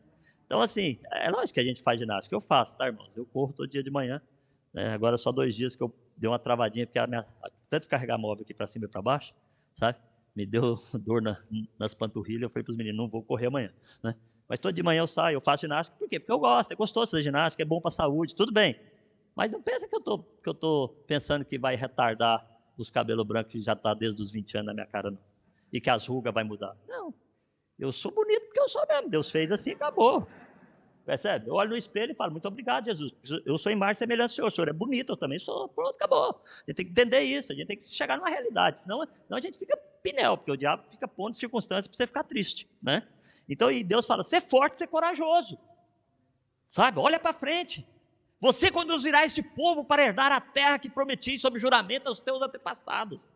Então, assim, é lógico que a gente faz ginástica, eu faço, tá, irmãos? Eu corro todo dia de manhã, né? Agora só 2 dias que eu dei uma travadinha, porque tanto carregar móvel aqui para cima e para baixo, sabe? Me deu dor nas panturrilhas, eu falei para os meninos, não vou correr amanhã, né? Mas todo de manhã eu saio, eu faço ginástica, por quê? Porque eu gosto, é gostoso fazer ginástica, é bom para a saúde, tudo bem. Mas não pensa que eu tô pensando que vai retardar os cabelos brancos que já tá desde os 20 anos na minha cara, não. E que as rugas vai mudar. Não, eu sou bonito porque eu sou mesmo, Deus fez assim e acabou. Percebe? Eu olho no espelho e falo, muito obrigado, Jesus. Eu sou imagem e semelhança do Senhor. O Senhor é bonito, eu também sou. Pronto, acabou. A gente tem que entender isso, a gente tem que chegar numa realidade. Senão a gente fica pinel, porque o diabo fica pondo circunstâncias para você ficar triste, né? Então, e Deus fala, ser forte, ser corajoso. Sabe? Olha para frente. Você conduzirá esse povo para herdar a terra que prometi sob juramento aos teus antepassados.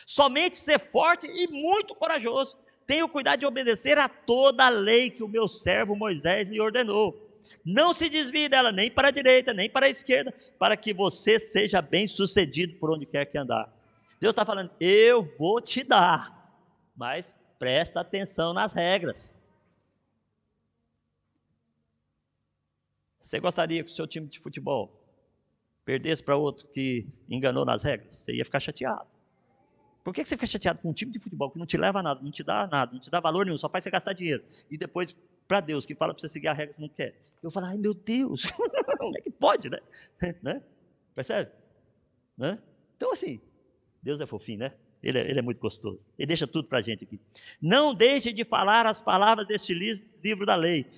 Somente ser forte e muito corajoso. Tenha o cuidado de obedecer a toda a lei que o meu servo Moisés lhe ordenou. Não se desvie dela nem para a direita, nem para a esquerda, para que você seja bem sucedido por onde quer que andar. Deus está falando, eu vou te dar, mas presta atenção nas regras. Você gostaria que o seu time de futebol perdesse para outro que enganou nas regras? Você ia ficar chateado. Por que você fica chateado com um time de futebol que não te leva a nada, não te dá nada, não te dá valor nenhum, só faz você gastar dinheiro? E depois, para Deus, que fala para você seguir a regra, você não quer. Eu falo, ai meu Deus, como é que pode, né? Percebe? Né? Então assim, Deus é fofinho, né? Ele é muito gostoso. Ele deixa tudo para a gente aqui. Não deixe de falar as palavras deste livro da lei,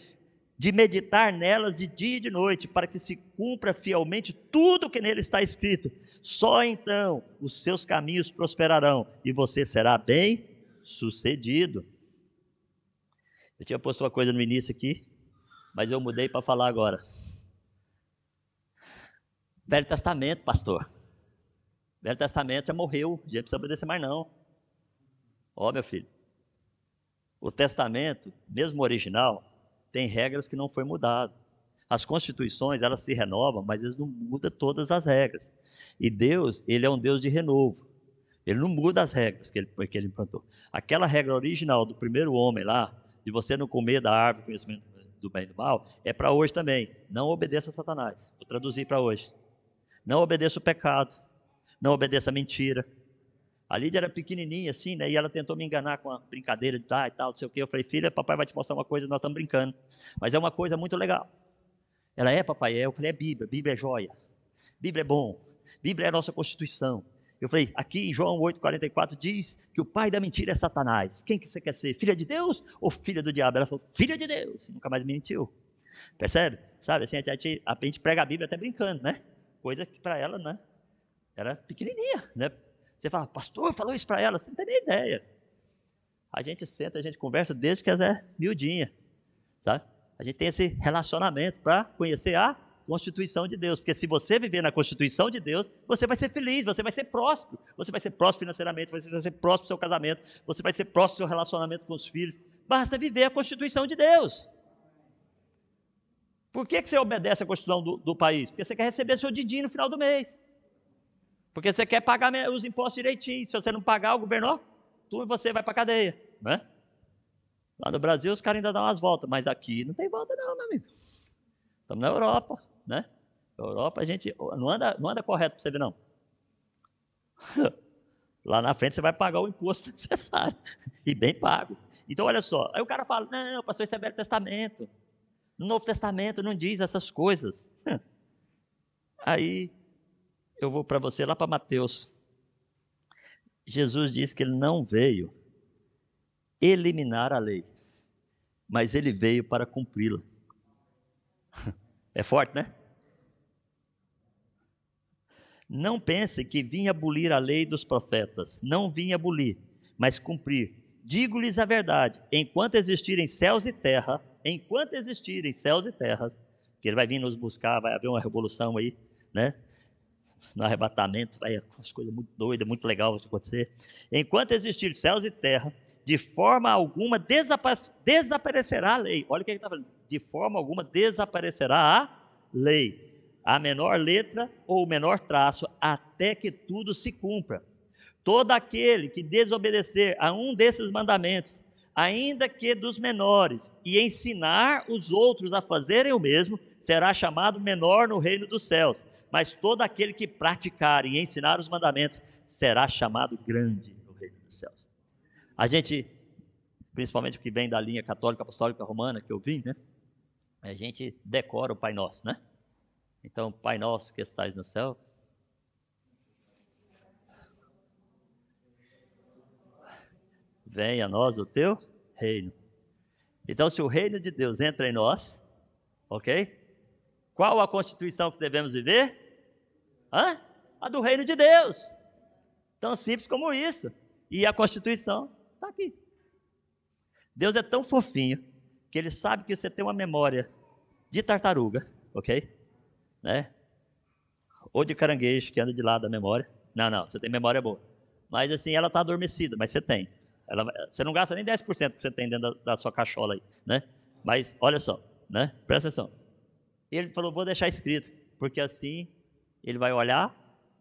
de meditar nelas de dia e de noite, para que se cumpra fielmente tudo o que nele está escrito. Só então os seus caminhos prosperarão e você será bem sucedido. Eu tinha posto uma coisa no início aqui, mas eu mudei para falar agora. Velho Testamento, pastor. Velho Testamento já morreu, já não precisa obedecer mais não. Ó, meu filho, o Testamento, mesmo o original, tem regras que não foi mudado. As constituições, elas se renovam, mas eles não mudam todas as regras. E Deus, ele é um Deus de renovo. Ele não muda as regras que ele implantou. Aquela regra original do primeiro homem lá, de você não comer da árvore do conhecimento do bem e do mal, é para hoje também. Não obedeça a Satanás. Vou traduzir para hoje. Não obedeça o pecado. Não obedeça a mentira. A Lídia era pequenininha assim, né? E ela tentou me enganar com uma brincadeira de e tal, não sei o quê. Eu falei, filha, papai vai te mostrar uma coisa, nós estamos brincando. Mas é uma coisa muito legal. Ela é, papai? É. Eu falei, é Bíblia. Bíblia é joia. Bíblia é bom. Bíblia é a nossa Constituição. Eu falei, aqui em João 8,44 diz que o pai da mentira é Satanás. Quem que você quer ser? Filha de Deus ou filha do diabo? Ela falou, filha de Deus. Nunca mais me mentiu. Percebe? Sabe, assim, a gente prega a Bíblia até brincando, né? Coisa que para ela, né? Era pequenininha, né? Você fala, pastor falou isso para ela, você não tem nem ideia. A gente senta, a gente conversa desde que ela é miudinha, sabe? A gente tem esse relacionamento para conhecer a Constituição de Deus, porque se você viver na Constituição de Deus, você vai ser feliz, você vai ser próspero, você vai ser próspero financeiramente, você vai ser próspero no seu casamento, você vai ser próspero no seu relacionamento com os filhos, basta viver a Constituição de Deus. Por que você obedece à Constituição do país? Porque você quer receber seu din-din no final do mês. Porque você quer pagar os impostos direitinho. Se você não pagar, o governo, ó, tu e você vai para a cadeia, né? Lá no Brasil os caras ainda dão umas voltas, mas aqui não tem volta não, meu amigo. Estamos na Europa, né? Na Europa a gente não anda correto para você ver não. Lá na frente você vai pagar o imposto necessário, e bem pago. Então olha só, aí o cara fala, não, pastor, isso é Velho Testamento. No Novo Testamento não diz essas coisas. Aí eu vou para você lá para Mateus. Jesus disse que ele não veio eliminar a lei, mas ele veio para cumpri-la. É forte, né? Não pense que vim abolir a lei dos profetas. Não vim abolir, mas cumprir. Digo-lhes a verdade, enquanto existirem céus e terra, que ele vai vir nos buscar, vai haver uma revolução aí, né? No arrebatamento, vai as coisas muito doidas, muito legal vai acontecer. Enquanto existir céus e terra, de forma alguma desaparecerá a lei. Olha o que ele está falando. De forma alguma desaparecerá a lei. A menor letra ou o menor traço, até que tudo se cumpra. Todo aquele que desobedecer a um desses mandamentos, ainda que dos menores, e ensinar os outros a fazerem o mesmo, será chamado menor no reino dos céus. Mas todo aquele que praticar e ensinar os mandamentos, será chamado grande no reino dos céus. A gente, principalmente o que vem da linha católica, apostólica, romana, que eu vim, né? A gente decora o Pai Nosso, né? Então, Pai Nosso que estais no céu, venha a nós o teu reino. Então, se o reino de Deus entra em nós, ok? Qual a constituição que devemos viver? A do reino de Deus. Tão simples como isso. E a constituição está aqui. Deus é tão fofinho que ele sabe que você tem uma memória de tartaruga, ok? Né? Ou de caranguejo que anda de lado da memória. Não, você tem memória boa. Mas assim, ela está adormecida, mas você tem. Você não gasta nem 10% que você tem dentro da sua cachola aí, né? Mas olha só, né? Presta atenção. Ele falou, vou deixar escrito, porque assim ele vai olhar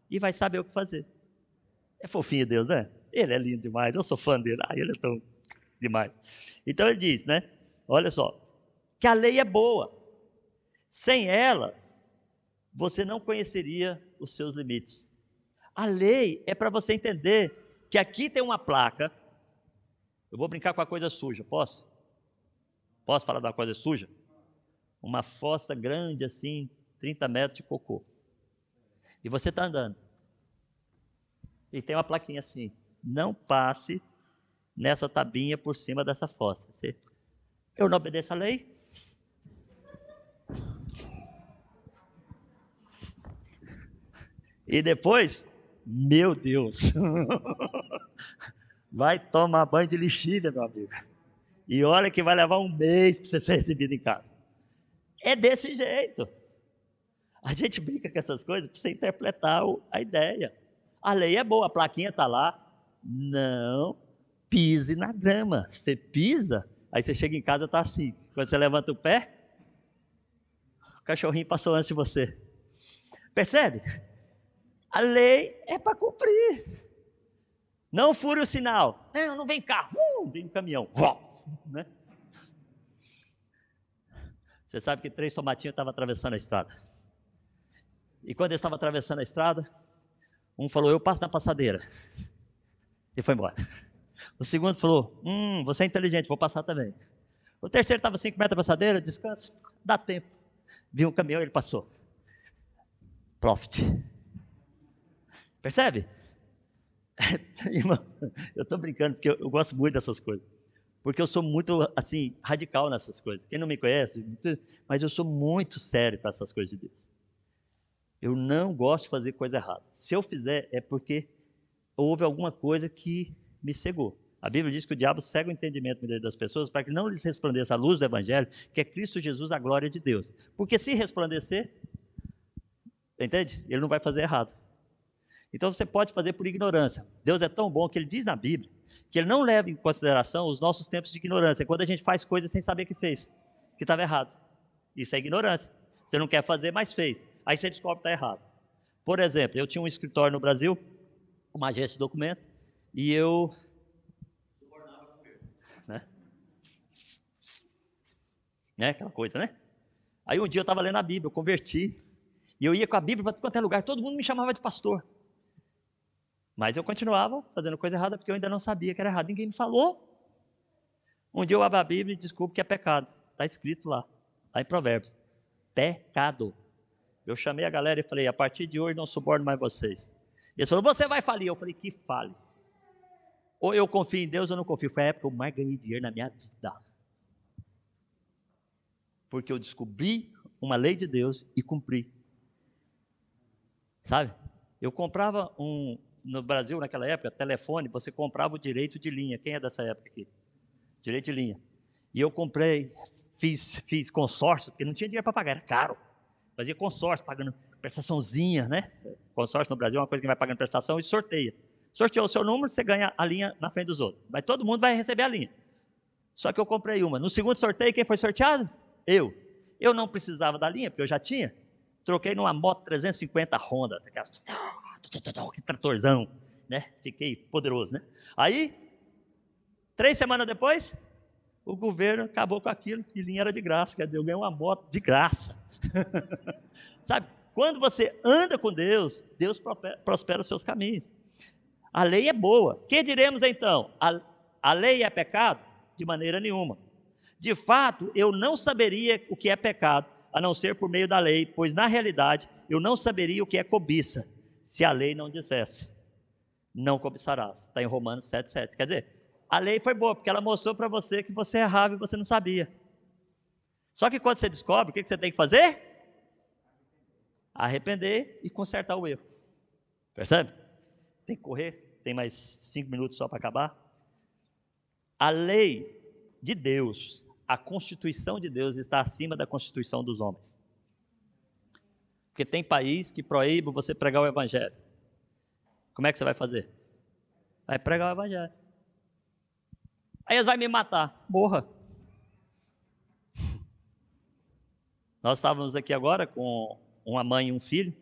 e vai saber o que fazer. É fofinho Deus, né? Ele é lindo demais, eu sou fã dele. Ele é tão demais. Então ele diz, né? Olha só, que a lei é boa. Sem ela, você não conheceria os seus limites. A lei é para você entender que aqui tem uma placa. Eu vou brincar com a coisa suja, posso? Posso falar da coisa suja? Uma fossa grande assim, 30 metros de cocô. E você está andando. E tem uma plaquinha assim, não passe nessa tabinha por cima dessa fossa. Eu não obedeço a lei? E depois, meu Deus, vai tomar banho de lixívia, meu amigo. E olha que vai levar um mês para você ser recebido em casa. É desse jeito. A gente brinca com essas coisas para você interpretar a ideia. A lei é boa, a plaquinha está lá. Não pise na grama. Você pisa, Aí você chega em casa, tá assim. Quando você levanta o pé, o cachorrinho passou antes de você. Percebe? A lei é para cumprir. Não fure o sinal. Não, não vem carro. Vem caminhão. Né? Você sabe que 3 tomatinhos estavam atravessando a estrada. E quando eles estavam atravessando a estrada, um falou, eu passo na passadeira. E foi embora. O segundo falou, você é inteligente, vou passar também. O terceiro estava 5 metros da passadeira, descansa, dá tempo. Viu um caminhão, ele passou. Profit. Percebe? Irmão, eu estou brincando, porque eu gosto muito dessas coisas. Porque eu sou muito, assim, radical nessas coisas. Quem não me conhece, mas eu sou muito sério para essas coisas de Deus. Eu não gosto de fazer coisa errada. Se eu fizer, é porque houve alguma coisa que me cegou. A Bíblia diz que o diabo cega o entendimento das pessoas para que não lhes resplandeça a luz do Evangelho, que é Cristo Jesus, a glória de Deus. Porque se resplandecer, entende? Ele não vai fazer errado. Então você pode fazer por ignorância. Deus é tão bom que Ele diz na Bíblia que Ele não leva em consideração os nossos tempos de ignorância. Quando a gente faz coisas sem saber que fez, que estava errado. Isso é ignorância. Você não quer fazer, mas fez. Aí você descobre que está errado. Por exemplo, eu tinha um escritório no Brasil, uma agência de documento, e eu... Né? Aquela coisa, né? Aí um dia eu estava lendo a Bíblia, eu converti, e eu ia com a Bíblia para qualquer lugar, todo mundo me chamava de pastor. Mas eu continuava fazendo coisa errada, porque eu ainda não sabia que era errado, ninguém me falou. Um dia eu abro a Bíblia e descubro que é pecado, está escrito lá em Provérbios, pecado. Eu chamei a galera e falei, a partir de hoje não suborno mais vocês. Eles falaram, você vai falir. Eu falei, que fale. Ou eu confio em Deus ou não confio. Foi a época que eu mais ganhei dinheiro na minha vida. Porque eu descobri uma lei de Deus e cumpri. Sabe? Eu comprava no Brasil naquela época, telefone, você comprava o direito de linha. Quem é dessa época aqui? Direito de linha. E eu comprei, fiz consórcio, porque não tinha dinheiro para pagar, era caro. Fazia consórcio, pagando prestaçãozinha, né? Consórcio no Brasil é uma coisa que vai pagando prestação e sorteia. Sorteou o seu número, você ganha a linha na frente dos outros. Mas todo mundo vai receber a linha. Só que eu comprei uma. No segundo sorteio, quem foi sorteado? Eu. Eu não precisava da linha, porque eu já tinha. Troquei numa moto 350 Honda, que tratorzão, né? Fiquei poderoso, né? Aí, 3 semanas depois, o governo acabou com aquilo e linha era de graça. Quer dizer, eu ganhei uma moto de graça. Sabe? Quando você anda com Deus, Deus prospera os seus caminhos. A lei é boa. Que diremos então? A lei é pecado? De maneira nenhuma. De fato, eu não saberia o que é pecado, a não ser por meio da lei, pois na realidade eu não saberia o que é cobiça, se a lei não dissesse, não cobiçarás. Está em Romanos 7,7. Quer dizer, a lei foi boa, porque ela mostrou para você que você errava e você não sabia. Só que quando você descobre, o que você tem que fazer? Arrepender e consertar o erro. Percebe? Tem que correr, tem mais 5 minutos só para acabar. A lei de Deus, a Constituição de Deus está acima da Constituição dos homens. Porque tem país que proíbe você pregar o Evangelho. Como é que você vai fazer? Vai pregar o Evangelho. Aí eles vão me matar. Morra. Nós estávamos aqui agora com uma mãe e um filho,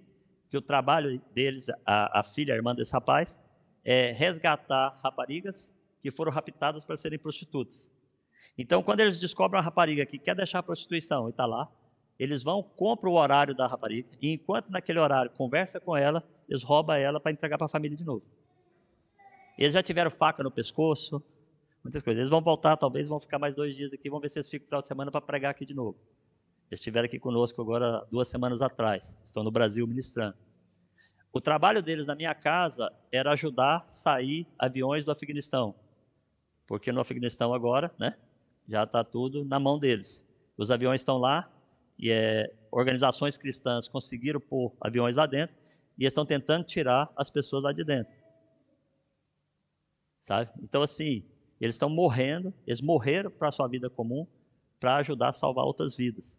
que o trabalho deles, a filha, a irmã desse rapaz, é resgatar raparigas que foram raptadas para serem prostitutas. Então, quando eles descobrem uma rapariga que quer deixar a prostituição e está lá, eles vão, compram o horário da rapariga, e enquanto naquele horário conversa com ela, eles roubam ela para entregar para a família de novo. Eles já tiveram faca no pescoço, muitas coisas. Eles vão voltar, talvez vão ficar mais 2 dias aqui, vão ver se eles ficam no final de semana para pregar aqui de novo. Eles estiveram aqui conosco agora 2 semanas atrás, estão no Brasil ministrando. O trabalho deles na minha casa era ajudar a sair aviões do Afeganistão, porque no Afeganistão agora, né, já está tudo na mão deles. Os aviões estão lá e organizações cristãs conseguiram pôr aviões lá dentro e estão tentando tirar as pessoas lá de dentro. Sabe? Então, assim, eles estão morrendo, eles morreram para a sua vida comum para ajudar a salvar outras vidas.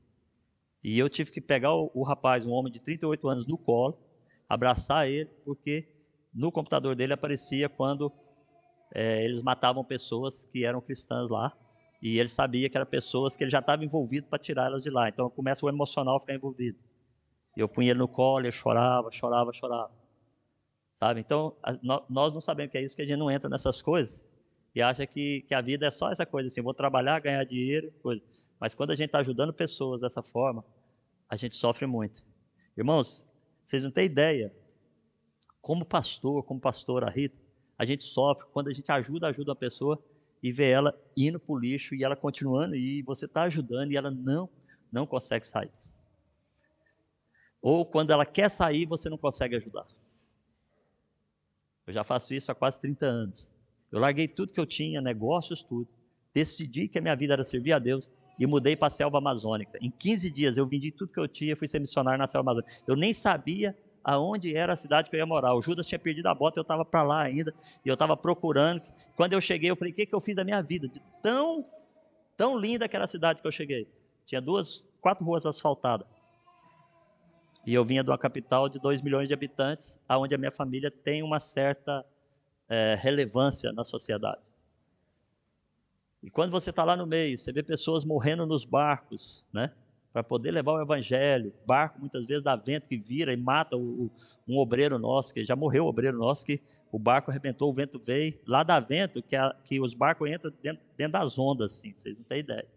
E eu tive que pegar o rapaz, um homem de 38 anos, no colo, abraçar ele, porque no computador dele aparecia quando eles matavam pessoas que eram cristãs lá, E ele sabia que eram pessoas que ele já estava envolvido para tirar elas de lá. Então começa o emocional a ficar envolvido. Eu punha ele no colo, ele chorava, chorava, chorava. Sabe? Então nós não sabemos o que é isso, porque a gente não entra nessas coisas e acha que a vida é só essa coisa assim, vou trabalhar, ganhar dinheiro, coisa. Mas quando a gente está ajudando pessoas dessa forma, a gente sofre muito. Irmãos, vocês não têm ideia, como pastor, como pastora Rita, a gente sofre quando a gente ajuda uma pessoa e vê ela indo para o lixo e ela continuando e você está ajudando e ela não consegue sair. Ou quando ela quer sair, você não consegue ajudar. Eu já faço isso há quase 30 anos. Eu larguei tudo que eu tinha, negócios, tudo. Decidi que a minha vida era servir a Deus e mudei para a selva amazônica. Em 15 dias eu vendi tudo que eu tinha e fui ser missionário na selva amazônica. Eu nem sabia aonde era a cidade que eu ia morar. O Judas tinha perdido a bota, eu estava para lá ainda, e eu estava procurando. Quando eu cheguei, eu falei, o que eu fiz da minha vida? De tão linda que era a cidade que eu cheguei. Tinha 4 ruas asfaltadas. E eu vinha de uma capital de 2 milhões de habitantes, onde a minha família tem uma certa relevância na sociedade. E quando você está lá no meio, você vê pessoas morrendo nos barcos, né? Para poder levar o evangelho. Barco muitas vezes dá vento que vira e mata um obreiro nosso, que já morreu o obreiro nosso, que o barco arrebentou, o vento veio. Lá dá vento que os barcos entram dentro das ondas, assim, vocês não têm ideia.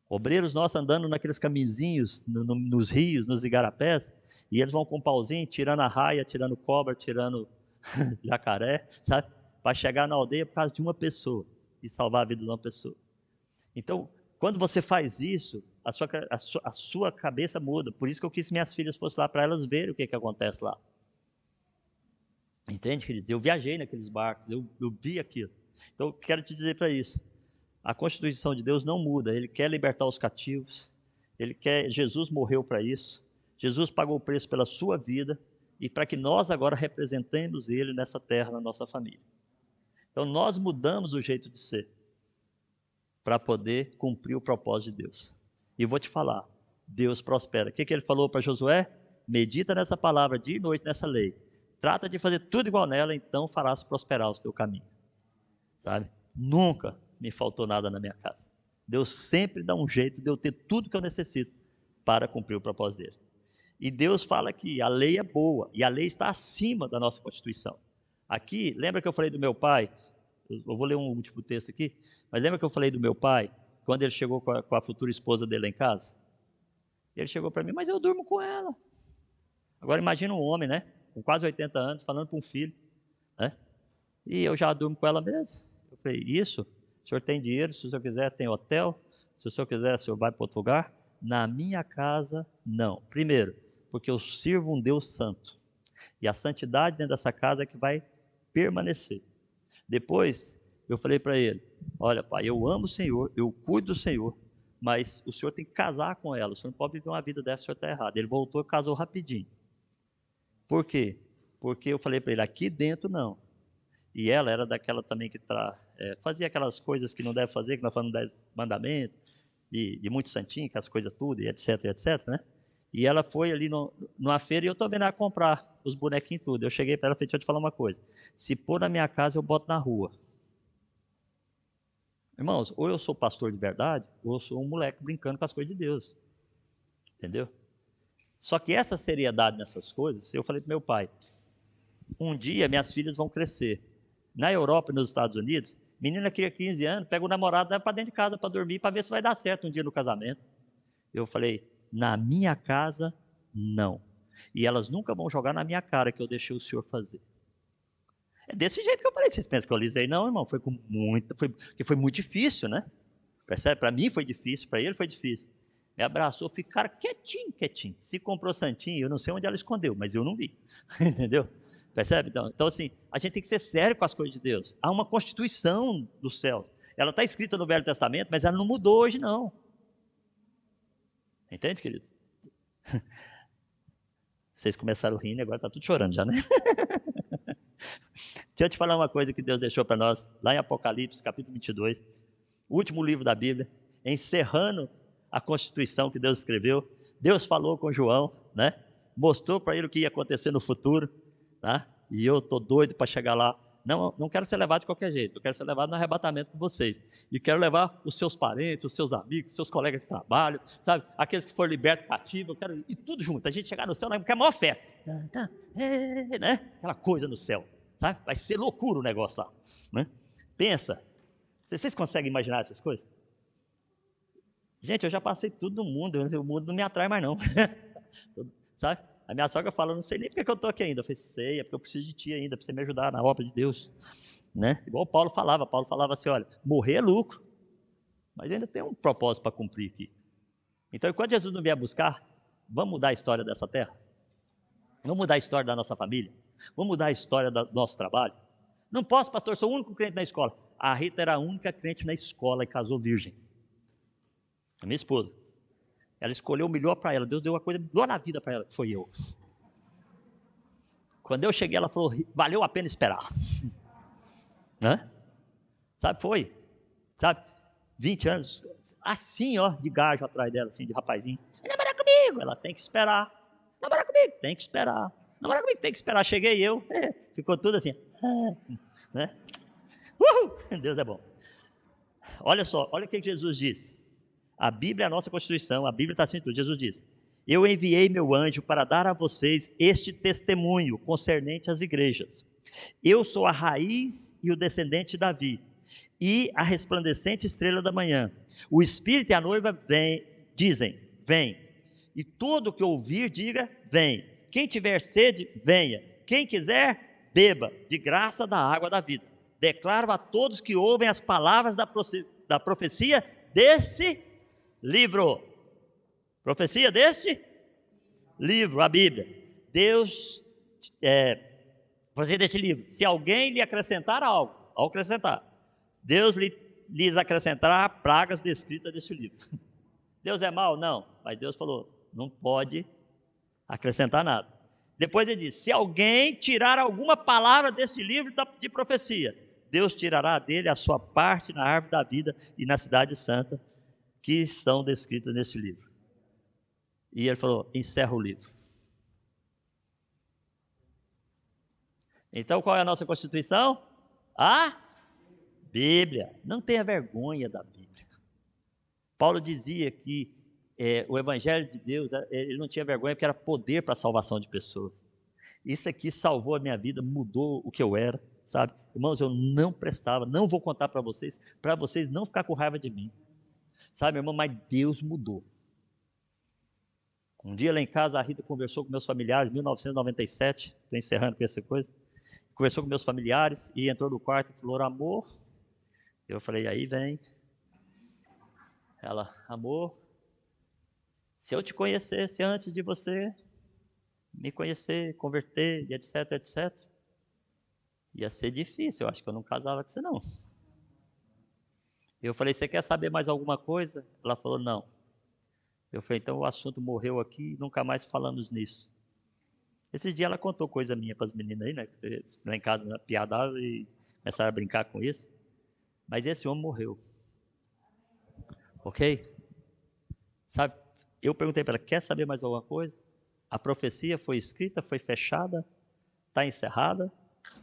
Obreiros nossos andando naqueles caminzinhos, nos rios, nos igarapés, e eles vão com um pauzinho, tirando a raia, tirando cobra, tirando jacaré, sabe? Para chegar na aldeia por causa de uma pessoa e salvar a vida de uma pessoa. Então, quando você faz isso, a sua cabeça muda. Por isso que eu quis que minhas filhas fossem lá para elas verem o que acontece lá. Entende, queridos? Eu viajei naqueles barcos, eu vi aquilo. Então, eu quero te dizer para isso. A Constituição de Deus não muda. Ele quer libertar os cativos. Jesus morreu para isso. Jesus pagou o preço pela sua vida e para que nós agora representemos Ele nessa terra, na nossa família. Então, nós mudamos o jeito de ser para poder cumprir o propósito de Deus. E vou te falar, Deus prospera. O que ele falou para Josué? Medita nessa palavra dia e noite nessa lei. Trata de fazer tudo igual nela, então farás prosperar o teu caminho. Sabe? Nunca me faltou nada na minha casa. Deus sempre dá um jeito de eu ter tudo que eu necessito para cumprir o propósito dele. E Deus fala que a lei é boa, e a lei está acima da nossa Constituição. Aqui, lembra que eu falei do meu pai? Eu vou ler um último texto aqui, mas lembra que eu falei do meu pai, quando ele chegou com a futura esposa dele lá em casa? Ele chegou para mim, mas eu durmo com ela. Agora imagina um homem, né? Com quase 80 anos, falando para um filho, né? E eu já durmo com ela mesmo. Eu falei, isso? O senhor tem dinheiro, se o senhor quiser tem hotel, se o senhor quiser o senhor vai para outro lugar. Na minha casa, não. Primeiro, porque eu sirvo um Deus santo. E a santidade dentro dessa casa é que vai permanecer. Depois, eu falei para ele, olha pai, eu amo o Senhor, eu cuido do Senhor, mas o senhor tem que casar com ela, o senhor não pode viver uma vida dessa, o senhor está errado. Ele voltou e casou rapidinho. Por quê? Porque eu falei para ele, aqui dentro não. E ela era daquela também que fazia aquelas coisas que não deve fazer, que nós falamos 10 mandamentos, de muito santinho, que as coisas tudo, e etc, né? E ela foi ali numa feira e eu estou vendo ela comprar os bonequinhos tudo. Eu cheguei para ela e falei, deixa eu te falar uma coisa. Se pôr na minha casa, eu boto na rua. Irmãos, ou eu sou pastor de verdade, ou eu sou um moleque brincando com as coisas de Deus. Entendeu? Só que essa seriedade nessas coisas, eu falei para meu pai, um dia minhas filhas vão crescer. Na Europa e nos Estados Unidos, menina cria 15 anos, pega o namorado, leva para dentro de casa para dormir, para ver se vai dar certo um dia no casamento. Eu falei, na minha casa, não. E elas nunca vão jogar na minha cara que eu deixei o senhor fazer. É desse jeito que eu falei. Vocês pensam que eu alisei? Não, irmão, foi muito difícil, né? Percebe? Para mim foi difícil, para ele foi difícil. Me abraçou, ficaram quietinho. Se comprou santinho, eu não sei onde ela escondeu, mas eu não vi. Entendeu? Percebe? Então, assim, a gente tem que ser sério com as coisas de Deus. Há uma constituição dos céus. Ela está escrita no Velho Testamento, mas ela não mudou hoje, não. Entende, querido? Vocês começaram rindo, agora está tudo chorando já, né? Deixa eu te falar uma coisa que Deus deixou para nós, lá em Apocalipse, capítulo 22, o último livro da Bíblia, encerrando a Constituição que Deus escreveu. Deus falou com João, né? Mostrou para ele o que ia acontecer no futuro, tá? E eu estou doido para chegar lá Não quero ser levado de qualquer jeito, eu quero ser levado no arrebatamento com vocês. E quero levar os seus parentes, os seus amigos, os seus colegas de trabalho, sabe? Aqueles que foram libertos cativos, eu quero ir tudo junto. A gente chegar no céu, porque é a maior festa. Né? Aquela coisa no céu, sabe? Vai ser loucura o negócio lá. Né? Pensa, vocês conseguem imaginar essas coisas? Gente, eu já passei tudo no mundo, o mundo não me atrai mais não. Sabe? A minha sogra fala, não sei nem porque eu estou aqui ainda. Eu falei, sei, é porque eu preciso de ti ainda, para você me ajudar na obra de Deus. Né? Igual Paulo falava assim, olha, morrer é lucro, mas ainda tem um propósito para cumprir aqui. Então, enquanto Jesus não vier buscar, vamos mudar a história dessa terra? Vamos mudar a história da nossa família? Vamos mudar a história do nosso trabalho? Não posso, pastor, sou o único crente na escola. A Rita era a única crente na escola e casou virgem. A minha esposa. Ela escolheu o melhor para ela. Deus deu uma coisa melhor na vida para ela, que foi eu. Quando eu cheguei, ela falou, valeu a pena esperar. Né? Sabe, foi. Sabe, 20 anos, assim, ó, de gajo atrás dela, assim, de rapazinho. Namora comigo, ela tem que esperar. Namora comigo, tem que esperar. Namora comigo, tem que esperar. Cheguei eu, ficou tudo assim. Né? Deus é bom. Olha só, olha o que Jesus disse. A Bíblia é a nossa Constituição, a Bíblia está assim tudo. Jesus diz, eu enviei meu anjo para dar a vocês este testemunho concernente às igrejas. Eu sou a raiz e o descendente de Davi, e a resplandecente estrela da manhã. O Espírito e a noiva dizem, vem. E todo que ouvir, diga, vem. Quem tiver sede, venha. Quem quiser, beba, de graça da água da vida. Declaro a todos que ouvem as palavras da profecia desse livro. Profecia deste livro, a Bíblia. Deus, profecia deste livro. Se alguém lhe acrescentar algo, ao acrescentar, Deus lhes acrescentará pragas descritas deste livro. Deus é mau? Não. Mas Deus falou, não pode acrescentar nada. Depois ele diz, se alguém tirar alguma palavra deste livro de profecia, Deus tirará dele a sua parte na árvore da vida e na cidade santa, que estão descritas nesse livro. E ele falou, encerra o livro. Então qual é a nossa Constituição? A Bíblia. Não tenha vergonha da Bíblia. Paulo dizia que o Evangelho de Deus, ele não tinha vergonha porque era poder para a salvação de pessoas. Isso aqui salvou a minha vida, mudou o que eu era, sabe? Irmãos, eu não prestava, não vou contar para vocês não ficar com raiva de mim. Sabe, irmão, mas Deus mudou. Um dia lá em casa, a Rita conversou com meus familiares, em 1997, estou encerrando com essa coisa, conversou com meus familiares e entrou no quarto e falou, amor, eu falei, aí vem. Ela, amor, se eu te conhecesse antes de você me conhecer, converter, e etc, etc, ia ser difícil, eu acho que eu não casava com você não. Eu falei, você quer saber mais alguma coisa? Ela falou, não. Eu falei, então o assunto morreu aqui, nunca mais falamos nisso. Esses dias ela contou coisa minha para as meninas aí, né? Lá em casa, né, piadava e começaram a brincar com isso. Mas esse homem morreu. Ok? Sabe, eu perguntei para ela, quer saber mais alguma coisa? A profecia foi escrita, foi fechada, está encerrada,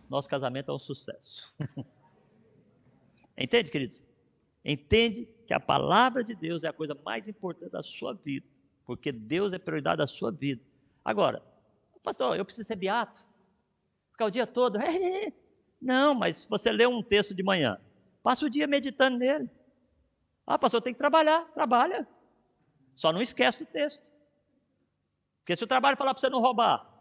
nosso casamento é um sucesso. Entende, queridos? Entende que a palavra de Deus é a coisa mais importante da sua vida, porque Deus é prioridade da sua vida. Agora, pastor, eu preciso ser beato, ficar o dia todo, não, mas se você lê um texto de manhã, passa o dia meditando nele. Pastor, tem que trabalhar, trabalha, só não esquece do texto, porque se o trabalho falar para você não roubar.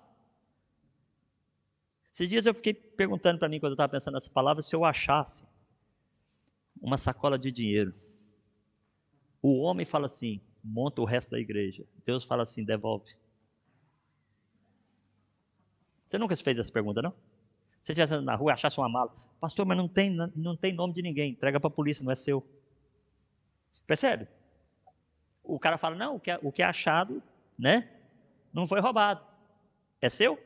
Esses dias eu fiquei perguntando para mim, quando eu estava pensando nessa palavra, se eu achasse uma sacola de dinheiro. O homem fala assim, monta o resto da igreja. Deus fala assim, devolve. Você nunca se fez essa pergunta, não? Você estivesse na rua e achasse uma mala. Pastor, mas não tem nome de ninguém. Entrega para a polícia, não é seu. Percebe? O cara fala, não, o que é achado, né? Não foi roubado. É seu?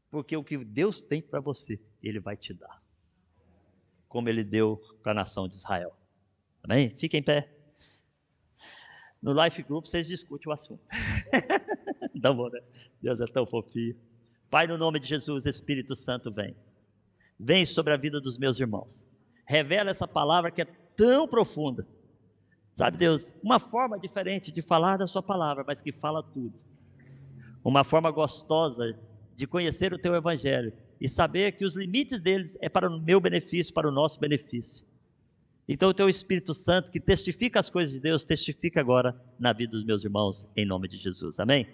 Porque o que Deus tem para você, Ele vai te dar. Como Ele deu para a nação de Israel. Amém? Fiquem em pé. No Life Group vocês discutem o assunto. Tá bom, né? Deus é tão fofinho. Pai, no nome de Jesus, Espírito Santo vem. vem sobre a vida dos meus irmãos. Revela essa palavra que é tão profunda. Sabe, Deus, uma forma diferente de falar da sua palavra, mas que fala tudo. Uma forma gostosa de conhecer o teu evangelho e saber que os limites deles é para o meu benefício, para o nosso benefício. Então o teu Espírito Santo, que testifica as coisas de Deus, testifica agora na vida dos meus irmãos, em nome de Jesus. Amém?